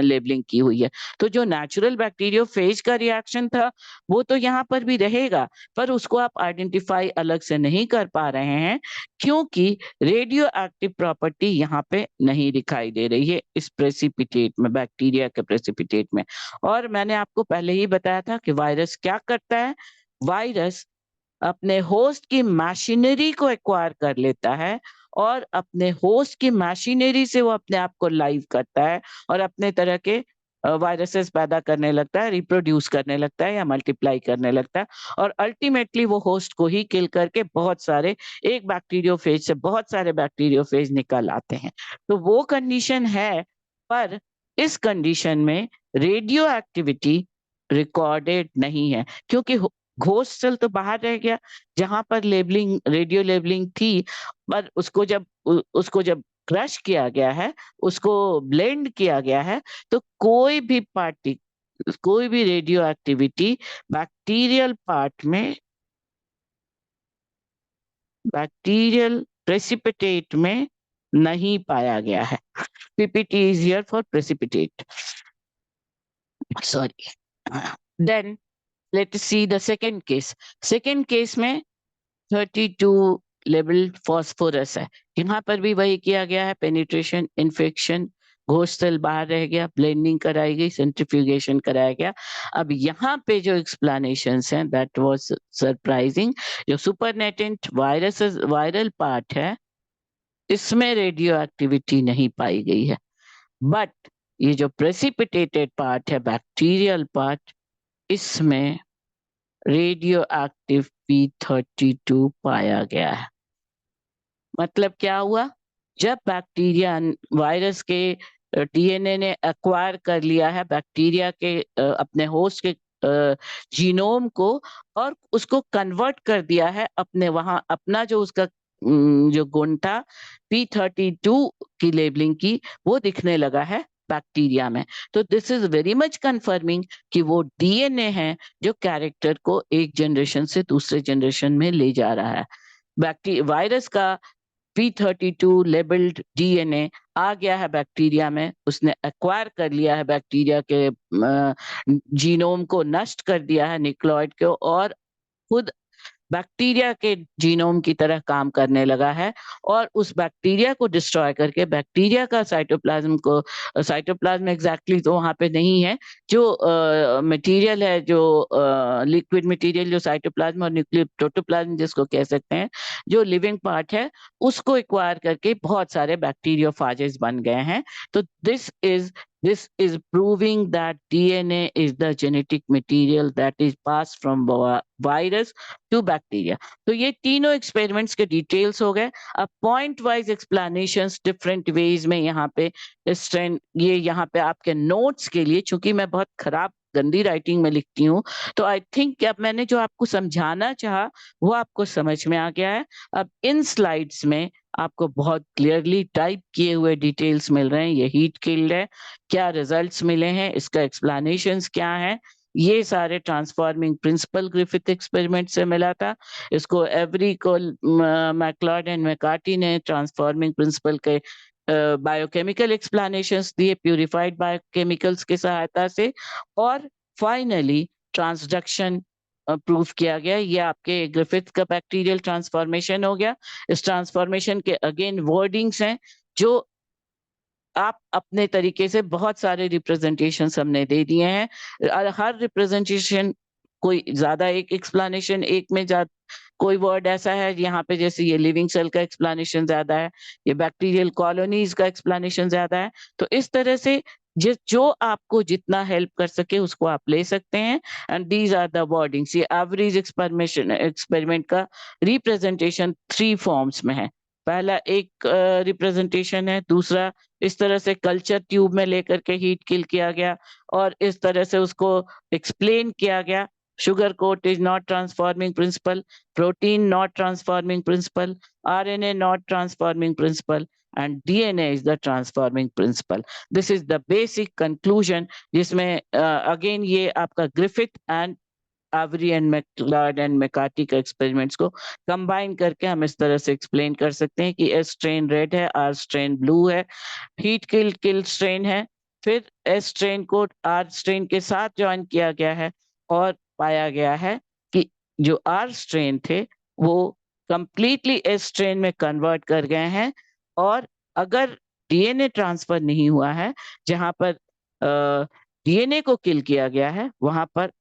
लेबलिंग की हुई है। तो जो नेचुरल बैक्टीरियोफेज का रिएक्शन था वो तो यहाँ पर भी रहेगा, पर उसको आप आइडेंटिफाई अलग से नहीं कर पा रहे हैं क्योंकि रेडियो एक्टिव प्रॉपर्टी यहाँ पे नहीं दिखाई दे रही है इस प्रेसिपिटेट में, बैक्टीरिया के प्रेसिपिटेट में। और मैंने आपको पहले ही बताया था कि वायरस क्या करता है। वायरस अपने होस्ट की मशीनरी को एक्वायर कर लेता है और अपने होस्ट की मशीनरी से वो अपने आप को लाइव करता है और अपने तरह के वायरसेस पैदा करने लगता है, रिप्रोड्यूस करने लगता है या मल्टीप्लाई करने लगता है, और अल्टीमेटली वो होस्ट को ही किल करके बहुत सारे, एक बैक्टीरियोफेज से बहुत सारे बैक्टीरियोफेज निकल आते हैं। तो वो कंडीशन है, पर इस कंडीशन में रेडियो एक्टिविटी रिकॉर्डेड नहीं है क्योंकि घोस्ट सेल तो बाहर रह गया जहां पर लेबलिंग, रेडियो लेबलिंग थी, पर उसको जब क्रश किया गया है, उसको ब्लेंड किया गया है, तो कोई भी रेडियो एक्टिविटी बैक्टीरियल पार्ट में, बैक्टीरियल प्रेसिपिटेट में नहीं पाया गया है। PPT is here for precipitate, sorry. Then let us see the second case. Second case में 32 लेबल्ड फॉस्फोरस है। यहाँ पर भी वही किया गया है, पेनिट्रेशन, इन्फेक्शन, घोस्ट सेल बाहर रह गया, ब्लेंडिंग कराई गई, सेंट्रीफ्यूगेशन कराया गया। अब यहाँ पे जो एक्सप्लेनेशंस हैं दैट वाज सरप्राइजिंग। जो सुपरनेटेंट वायरल पार्ट है इसमें रेडियो एक्टिविटी नहीं पाई गई है, बट ये जो प्रेसिपिटेटेड पार्ट है, बैक्टीरियल पार्ट, इसमें रेडियो एक्टिव P32 पाया गया है। मतलब क्या हुआ, जब बैक्टीरिया वायरस के डीएनए ने एक्वायर कर लिया है बैक्टीरिया के अपने होस्ट के जीनोम को, और उसको कन्वर्ट कर दिया है अपने वहां, अपना जो उसका जो गुण था P32 की लेबलिंग की, वो दिखने लगा है बैक्टीरिया में। तो this is very much confirming कि वो डीएनए है जो कैरेक्टर को एक जनरेशन से दूसरे जनरेशन में ले जा रहा है। वायरस का P32 लेबल्ड डीएनए आ गया है बैक्टीरिया में, उसने एक्वायर कर लिया है बैक्टीरिया के जीनोम को, नष्ट कर दिया है न्यूक्लियोइड को, और खुद बैक्टीरिया के जीनोम की तरह काम करने लगा है, और उस बैक्टीरिया को डिस्ट्रॉय करके बैक्टीरिया का साइटोप्लाज्म को, साइटोप्लाज्म एग्जैक्टली तो वहां पे नहीं है, जो मटेरियल है, जो लिक्विड मटेरियल जो साइटोप्लाज्म और न्यूक्लियर प्रोटोप्लाज्म जिसको कह सकते हैं, जो लिविंग पार्ट है, उसको एक्वायर करके बहुत सारे बैक्टीरियोफाजेस बन गए हैं। तो this is proving that DNA is the genetic material that is passed from virus to bacteria. तो ये तीनों एक्सपेरिमेंट्स के डिटेल्स हो गए। अब point wise explanations different ways में यहाँ पे ये यहाँ पे आपके नोट्स के लिए, चूंकि मैं बहुत खराब गंदी राइटिंग में लिखती हूँ, तो आई थिंक कि अब मैंने जो आपको समझाना चाहा वो आपको समझ में आ गया है। अब इन स्लाइड्स में आपको बहुत क्लियरली टाइप किए हुए डिटेल्स मिल रहे हैं। ये हीट किल्ड है, क्या रिजल्ट्स मिले हैं, इसका एक्सप्लेनेशंस क्या है, ये सारे ट्रांसफॉर्मिंग प्रिंसिपल ग्रिफिथ एक्सपेरिमेंट से मिला था। इसको एवरी को मैकलॉड एंड मैकार्टी ने ट्रांसफॉर्मिंग प्रिंसिपल के बायोकेमिकल एक्सप्लेनेशंस दिए प्यूरिफाइड बायोकेमिकल्स की सहायता से, और फाइनली ट्रांसडक्शन प्रूफ किया गया। ये आपके ग्रिफिथ का बैक्टीरियल ट्रांसफॉर्मेशन हो गया। इस ट्रांसफॉर्मेशन के अगेन वर्डिंग्स हैं जो आप अपने तरीके से, बहुत सारे रिप्रेजेंटेशन हमने दे दिए हैं, और हर रिप्रेजेंटेशन कोई ज्यादा, एक एक्सप्लेनेशन एक में कोई वर्ड ऐसा है यहाँ पे, जैसे ये लिविंग सेल का एक्सप्लेनेशन ज्यादा है, ये बैक्टीरियल कॉलोनीज का एक्सप्लेनेशन ज्यादा है। तो इस तरह से जो आपको जितना हेल्प कर सके उसको आप ले सकते हैं। And these are the wordings. ये एवरेज एक्सपेरिमेंट का रिप्रेजेंटेशन 3 फॉर्म्स में है। पहला एक रिप्रेजेंटेशन है, दूसरा इस तरह से कल्चर ट्यूब में लेकर के हीट किल किया गया और इस तरह से उसको एक्सप्लेन किया गया। sugar coat is not transforming principle, protein not transforming principle, RNA not transforming principle, and DNA is the transforming principle. This is the basic conclusion जिसमें again ये आपका Griffith and Avery and MacLeod and McCarty के एक्सपेरिमेंट्स को कंबाइन करके हम इस तरह से एक्सप्लेन कर सकते हैं कि एस स्ट्रेन रेड है, आर स्ट्रेन ब्लू है, हीट किल स्ट्रेन है, फिर एस स्ट्रेन को आर स्ट्रेन के साथ ज्वाइन किया गया है और पाया गया है कि जो आर स्ट्रेन थे वो कंप्लीटली एस स्ट्रेन में कन्वर्ट कर गए हैं, और अगर डीएनए ट्रांसफर नहीं हुआ है, जहां पर डीएनए को किल किया गया है, वहां पर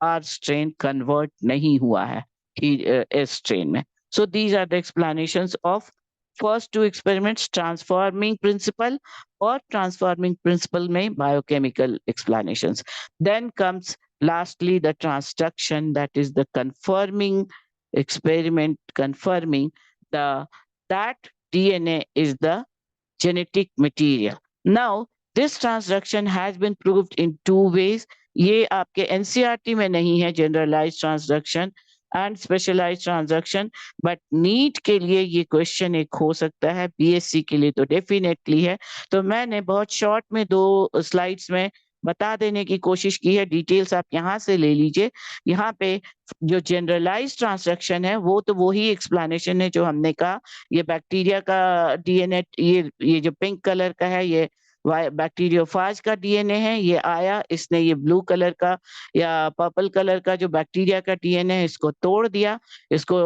आर स्ट्रेन कन्वर्ट नहीं हुआ है एस स्ट्रेन में. So these are the explanations of first two experiments, transforming principle or transforming principle में biochemical explanations. Then comes lastly the transduction, that is the confirming experiment, confirming that DNA is the genetic material. Now, this transduction has been proved in two ways. ये आपके एनसीईआरटी में नहीं है, generalize transduction and specialize transduction, but NEET के लिए ये क्वेश्चन एक हो सकता है, बीएससी के लिए तो डेफिनेटली है. तो मैंने बहुत शॉर्ट में 2 स्लाइड्स में बता देने की कोशिश की है. डिटेल्स आप यहाँ से ले लीजिए. यहाँ पे जो जनरलाइज ट्रांसडक्शन है वो तो वही एक्सप्लेनेशन है जो हमने कहा. ये बैक्टीरिया का डीएनए, ये जो पिंक कलर का है, ये बैक्टीरियोफाज का डीएनए है. ये आया, इसने ये ब्लू कलर का या पर्पल कलर का जो बैक्टीरिया का डीएनए है, इसको तोड़ दिया, इसको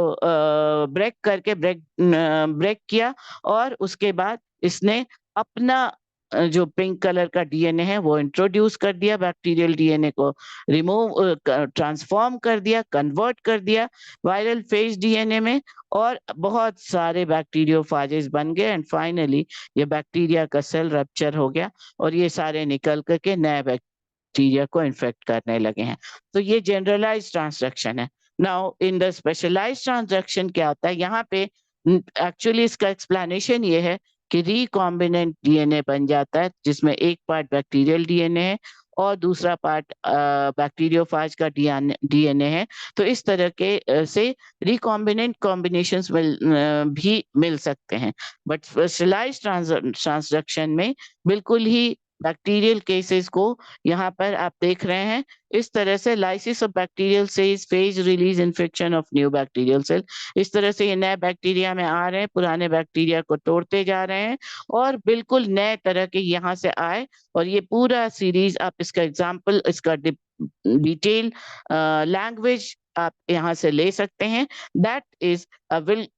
ब्रेक करके ब्रेक किया, और उसके बाद इसने अपना जो पिंक कलर का डीएनए है वो इंट्रोड्यूस कर दिया, बैक्टीरियल डीएनए को रिमूव ट्रांसफॉर्म कर दिया, कन्वर्ट कर दिया वायरल फेज डीएनए में, और बहुत सारे बैक्टीरियोफाजेस बन गए, एंड फाइनली ये बैक्टीरिया का सेल रप्चर हो गया और ये सारे निकल करके नए बैक्टीरिया को इन्फेक्ट करने लगे हैं. तो ये जनरलाइज ट्रांसडक्शन है. Now in the specialize transduction क्या होता है, यहाँ पे एक्चुअली इसका एक्सप्लेनेशन ये है कि रिकॉम्बिनेंट डीएनए बन जाता है, जिसमें एक पार्ट बैक्टीरियल डीएनए है और दूसरा पार्ट बैक्टीरियोफाज का डीएनए है. तो इस तरह के से रिकॉम्बिनेंट कॉम्बिनेशंस भी मिल सकते हैं, बट स्पेशलाइज ट्रांसडक्शन में बिल्कुल ही बैक्टीरियल केसेस को यहाँ पर आप देख रहे हैं. इस तरह से lysis of bacterial cells, phage release infection of new bacterial cell, इस तरह से ये नए बैक्टीरिया में आ रहे हैं, पुराने बैक्टीरिया को तोड़ते जा रहे हैं और बिल्कुल नए तरह के यहाँ से आए. और ये पूरा सीरीज आप इसका एग्जाम्पल, इसका डिटेल लैंग्वेज आप यहाँ से ले सकते हैं. That is will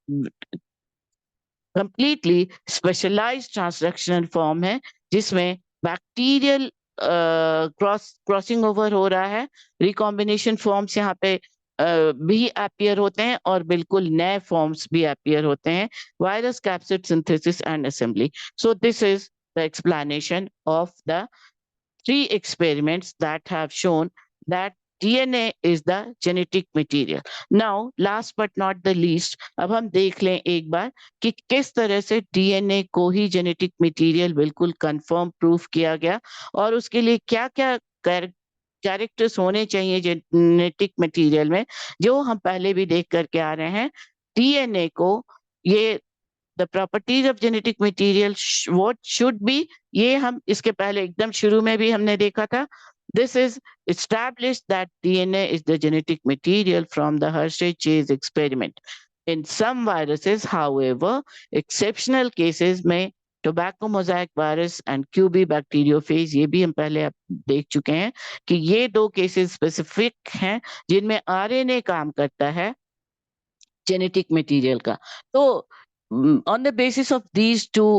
completely specialized transductional form है, जिसमें बैक्टीरियल क्रॉसिंग ओवर हो रहा है. रिकॉम्बिनेशन फॉर्म्स यहाँ पे भी अपीयर होते हैं और बिल्कुल नए फॉर्म्स भी अपीयर होते हैं. Virus capsid synthesis and assembly. So this is the explanation of the 3 experiments that have shown that DNA is the genetic material. Now, last but not the least, अब हम देख लें एक बार कि किस तरह से डीएनए को ही जेनेटिक मटेरियल बिल्कुल कंफर्म प्रूफ किया गया और उसके लिए क्या-क्या कैरेक्टर्स होने चाहिए जेनेटिक मटेरियल में, जो हम पहले भी देख करके आ रहे हैं. डीएनए को ये the properties of genetic material what should be, ये हम इसके पहले एकदम शुरू में भी हमने देखा था. This is established that DNA is the genetic material from the Hershey-Chase experiment. In some viruses, however, exceptional cases में tobacco mosaic virus and QB bacteriophage, ये भी हम पहले देख चुके हैं कि ये 2 केसेस स्पेसिफिक हैं जिनमें आरएनए काम करता है जेनेटिक मटेरियल का. तो on the basis of these two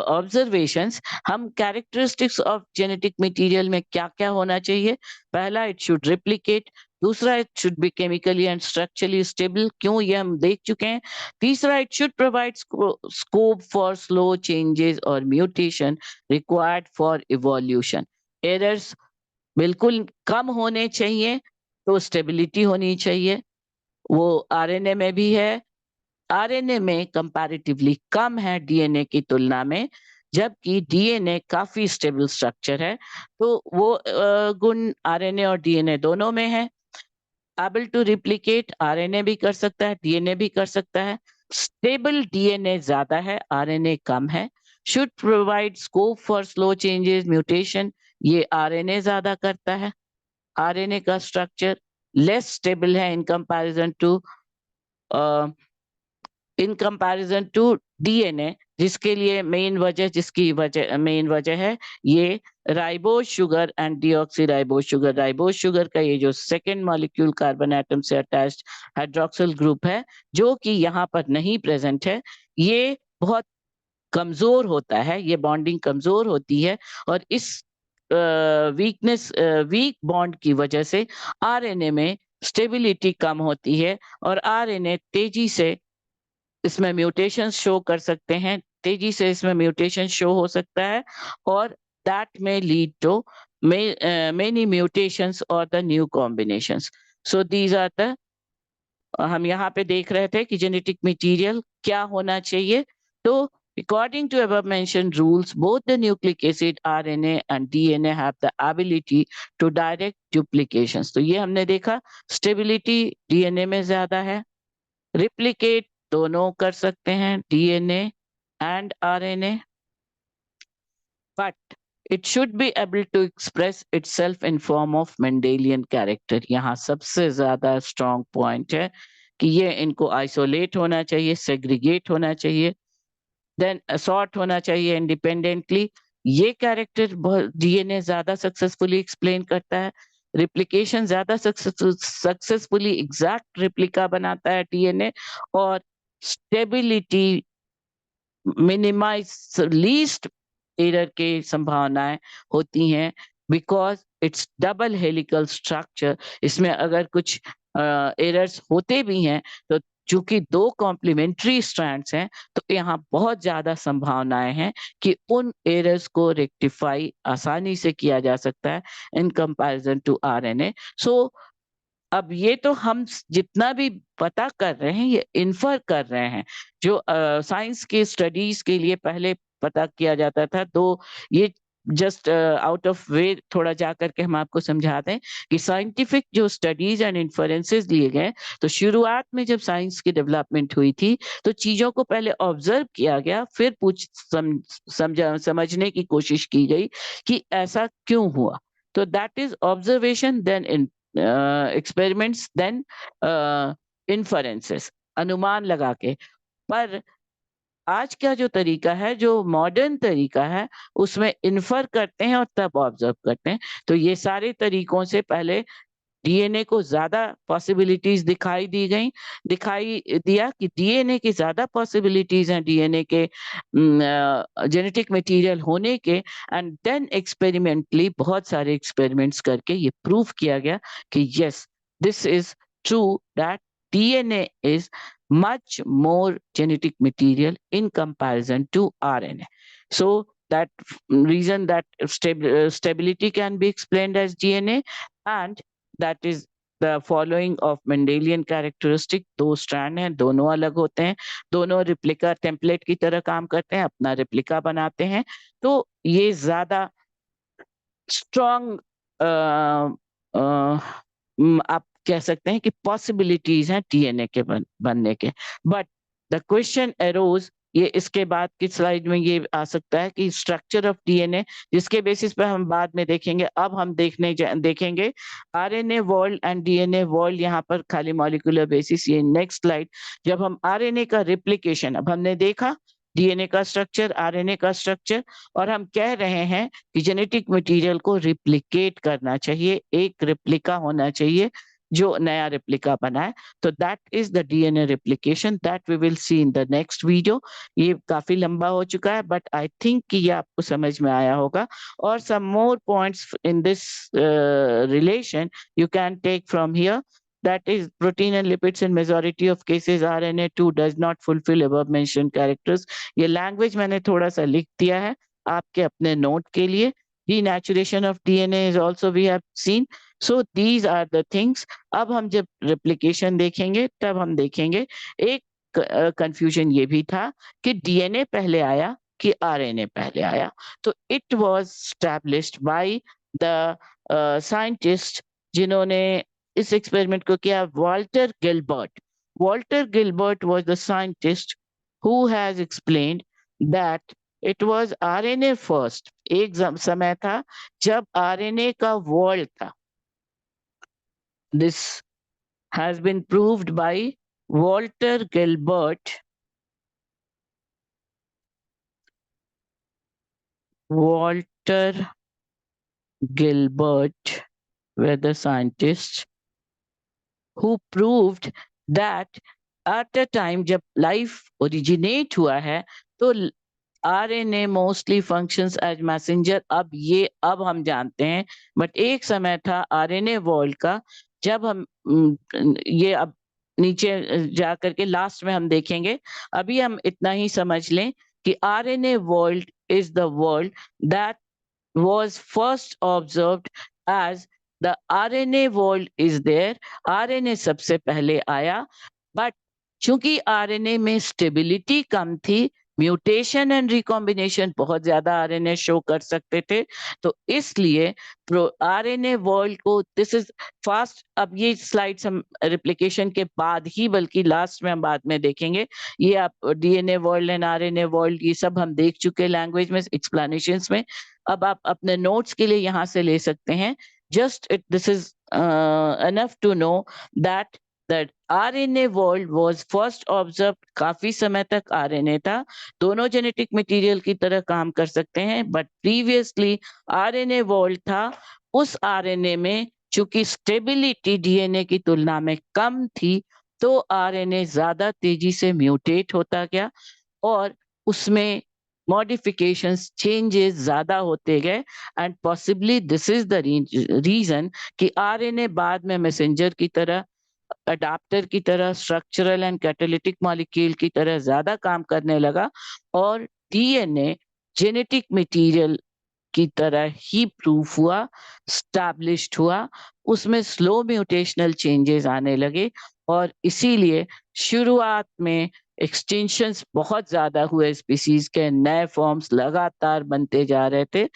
observations, हम characteristics of genetic material में क्या-क्या होना चाहिए. पहला, it should replicate. दूसरा, it should be chemically and structurally stable. क्यों, ये हम देख चुके हैं. तीसरा, it should provide scope for slow changes or mutation required for evolution. Errors बिल्कुल कम होने चाहिए, तो स्टेबिलिटी होनी चाहिए. वो आरएनए में भी है. आरएनए में कंपैरेटिवली कम है डीएनए की तुलना में, जबकि डीएनए काफी स्टेबल स्ट्रक्चर है. तो वो गुण आरएनए और डीएनए दोनों में है. एबल टू रिप्लिकेट, आरएनए भी कर सकता है, डीएनए भी कर सकता है. स्टेबल डीएनए ज्यादा है, आरएनए कम है. Should provide scope for slow changes mutation, ये आरएनए ज्यादा करता है, आरएनए का स्ट्रक्चर. लेस स्टेबल है इन कंपैरिजन टू डीएनए, जिसके लिए मेन वजह है ये ribose sugar and deoxy sugar. Ribose sugar का ये जो सेकेंड मॉलिक्यूल कार्बन एटम से अटैच्ड हाइड्रोक्सिल ग्रुप है, जो कि यहाँ पर नहीं प्रेजेंट है, ये बहुत कमजोर होता है, ये बॉन्डिंग कमजोर होती है, और इस वीक बॉन्ड की वजह से आरएनए में स्टेबिलिटी कम होती है, और आरएनए तेजी से इसमें म्यूटेशन शो कर सकते हैं, तेजी से इसमें म्यूटेशन शो हो सकता है, और दैट में lead to many mutations or the new combinations. So these are the हम यहाँ पे देख रहे थे कि जेनेटिक मटेरियल क्या होना चाहिए। तो according to above mentioned rules, both the nucleic acid RNA and DNA have the ability to direct duplications. तो ये हमने देखा, स्टेबिलिटी डीएनए में ज्यादा है, रिप्लिकेट दोनों कर सकते हैं, DNA and RNA, but it should be able to express itself in form of Mendelian character. यहाँ सबसे ज्यादा स्ट्रॉन्ग पॉइंट है कि ये इनको आइसोलेट होना चाहिए, सेग्रीगेट होना चाहिए, देन असॉर्ट होना चाहिए इंडिपेंडेंटली। ये कैरेक्टर डीएनए ज्यादा सक्सेसफुली एक्सप्लेन करता है, रिप्लिकेशन ज्यादा सक्सेसफुली एग्जैक्ट रिप्लिका बनाता है डीएनए, और स्टेबिलिटी मिनिमाइज लीस्ट एरर के संभावनाएं होती हैं, because it's double helical structure. इसमें अगर कुछ एरर्स होते भी हैं तो चूंकि दो कॉम्प्लीमेंट्री स्ट्रैंड्स हैं, तो यहाँ बहुत ज्यादा संभावनाएं हैं कि उन एरर्स को रेक्टिफाई आसानी से किया जा सकता है इन कंपैरिजन टू आरएनए। सो अब ये तो हम जितना भी पता कर रहे हैं, ये इन्फर कर रहे हैं, जो साइंस के स्टडीज के लिए पहले पता किया जाता था। तो ये जस्ट आउट ऑफ वे थोड़ा जा करके हम आपको समझा दें कि साइंटिफिक जो स्टडीज एंड इन्फरेंसेस लिए गए, तो शुरुआत में जब साइंस की डेवलपमेंट हुई थी, तो चीजों को पहले ऑब्जर्व किया गया, फिर समझने की कोशिश की गई कि ऐसा क्यों हुआ। तो that is observation, then experiments, then inferences, अनुमान लगा के। पर आज का जो तरीका है, जो मॉडर्न तरीका है, उसमें इन्फर करते हैं और तब ऑब्जर्व करते हैं। तो ये सारे तरीकों से पहले डीएनए को ज्यादा पॉसिबिलिटीज दिखाई दिया कि डीएनए की ज्यादा पॉसिबिलिटीज हैं, डीएनए के जेनेटिक मटेरियल होने के, एंड देन एक्सपेरिमेंटली बहुत सारे एक्सपेरिमेंट्स करके ये प्रूव किया गया कि yes, this is true, that DNA is much more genetic material in comparison to RNA. So that reason that stability can be explained as DNA, and that is the following of Mendelian characteristic। दो स्ट्रैंड हैं, दोनों अलग होते हैं, दोनों रिप्लिका टेम्पलेट की तरह काम करते हैं, अपना रिप्लिका बनाते हैं। तो ये ज्यादा स्ट्रॉन्ग आप कह सकते हैं कि पॉसिबिलिटीज हैं डीएनए के बनने के। बट द क्वेश्चन अरोज, ये इसके बाद की स्लाइड में ये आ सकता है कि स्ट्रक्चर ऑफ डीएनए, जिसके बेसिस पर हम बाद में देखेंगे। अब हम देखेंगे RNA world and DNA world, यहाँ पर खाली मॉलिक्यूलर बेसिस। ये नेक्स्ट स्लाइड, जब हम आरएनए का रिप्लिकेशन, अब हमने देखा डीएनए का स्ट्रक्चर, आरएनए का स्ट्रक्चर, और हम कह रहे हैं कि जेनेटिक मटेरियल को रिप्लिकेट करना चाहिए, एक रिप्लिका होना चाहिए जो नया रिप्लिका बनाए। तो that is the DNA replication, that we will see in the next video. ये काफी लंबा हो चुका है, बट आई थिंक कि ये आपको समझ में आया होगा। और some more points in this relation you can take from here, that is protein and lipids in majority of cases RNA2 does not fulfill above mentioned characters। ये लैंग्वेज मैंने थोड़ा सा लिख दिया है आपके अपने नोट के लिए। denaturation of DNA is also we have seen। so these are the things। अब हम जब replication देखेंगे तब हम देखेंगे एक कंफ्यूजन ये भी था कि डीएनए पहले आया कि आरएनए पहले आया। तो it was established by the scientist जिन्होंने इस एक्सपेरिमेंट को किया, Walter Gilbert. Walter Gilbert was the scientist who has explained that it was RNA first। एक समय था जब आरएनए का वर्ल्ड था, this has been proved by Walter Gilbert. Walter Gilbert were the scientists who proved that at a time जब life originate हुआ है तो RNA mostly functions as messenger. अब हम जानते हैं, बट एक समय था आरएनए वर्ल्ड का जब हम ये अब नीचे जा करके लास्ट में हम देखेंगे। अभी हम इतना ही समझ लें कि RNA world is the world that was first observed as the RNA world is there। RNA सबसे पहले आया, बट चूंकि आरएनए में स्टेबिलिटी कम थी, म्यूटेशन एंड रिकॉम्बिनेशन बहुत ज्यादा आरएनए शो कर सकते थे, तो इसलिए आरएनए वर्ल्ड को दिस इज फास्ट। अब ये स्लाइड्स हम रिप्लिकेशन के बाद ही, बल्कि लास्ट में हम बाद में देखेंगे। ये आप DNA world and RNA world ये सब हम देख चुके लैंग्वेज में, एक्सप्लेनेशंस में। अब आप अपने नोट्स के लिए यहाँ से ले सकते हैं। Just it this is enough to know that that RNA world was first observed। काफी समय तक आरएनए था, दोनों जेनेटिक मटेरियल की तरह काम कर सकते हैं, बट प्रीवियसली आरएनए वर्ल्ड था। उस आरएनए में चूंकि स्टेबिलिटी डीएनए की तुलना में कम थी, तो आरएनए ज्यादा तेजी से म्यूटेट होता गया और उसमें मॉडिफिकेशंस चेंजेस ज्यादा होते गए। And possibly this is the reason कि आरएनए बाद में मैसेंजर की तरह, अडाप्टर की तरह, स्ट्रक्चरल एंड कैटालिटिक मॉलिक्यूल की तरह ज्यादा काम करने लगा और डीएनए जेनेटिक मटेरियल की तरह ही प्रूफ हुआ, स्टैब्लिश्ड हुआ। उसमें स्लो म्यूटेशनल चेंजेस आने लगे और इसीलिए शुरुआत में एक्सटेंशंस बहुत ज्यादा हुए, स्पीसीज के नए फॉर्म्स लगातार बनते जा रहे थे।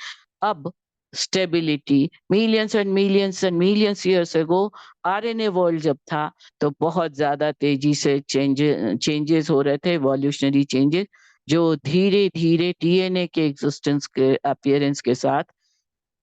अब stability millions and millions years ago RNA world जब था, तो बहुत ज्यादा तेजी से चेंजेस हो रहे थे, एवोल्यूशनरी चेंजेस, जो धीरे धीरे डीएनए के एग्जिस्टेंस के अपीयरेंस के साथ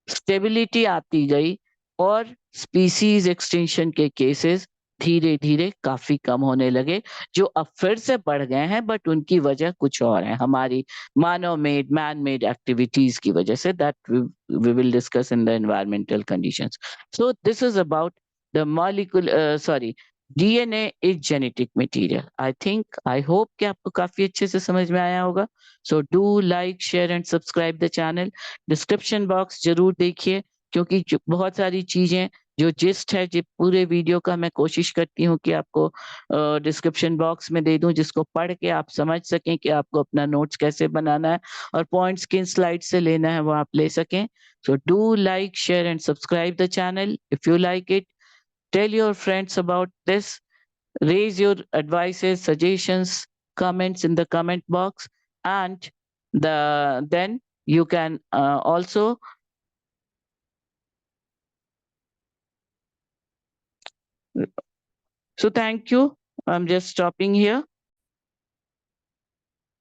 स्टेबिलिटी आती गई और स्पीसीज एक्सटेंशन के केसेस धीरे धीरे काफी कम होने लगे, जो अब फिर से बढ़ गए हैं, बट उनकी वजह कुछ और है, हमारी मैन मेड एक्टिविटीज की वजह से, that we will discuss in the environmental conditions. So this is about the molecule sorry DNA is genetic material. I think, I hope कि आपको काफी अच्छे से समझ में आया होगा। So do like, share and subscribe the channel. Description box जरूर देखिए, क्योंकि बहुत सारी चीजें जो जिस्ट है, जो पूरे वीडियो का मैं कोशिश करती हूँ कि आपको डिस्क्रिप्शन बॉक्स में दे दूं, जिसको पढ़ के आप समझ सकें कि आपको अपना नोट्स कैसे बनाना है और पॉइंट्स किन स्लाइड से लेना है वो आप ले सकें। So do like, share and subscribe the channel if you like it. Tell your friends about this. Raise your advices, suggestions, comments in the comment box, and then you can also. So thank you. I'm just stopping here.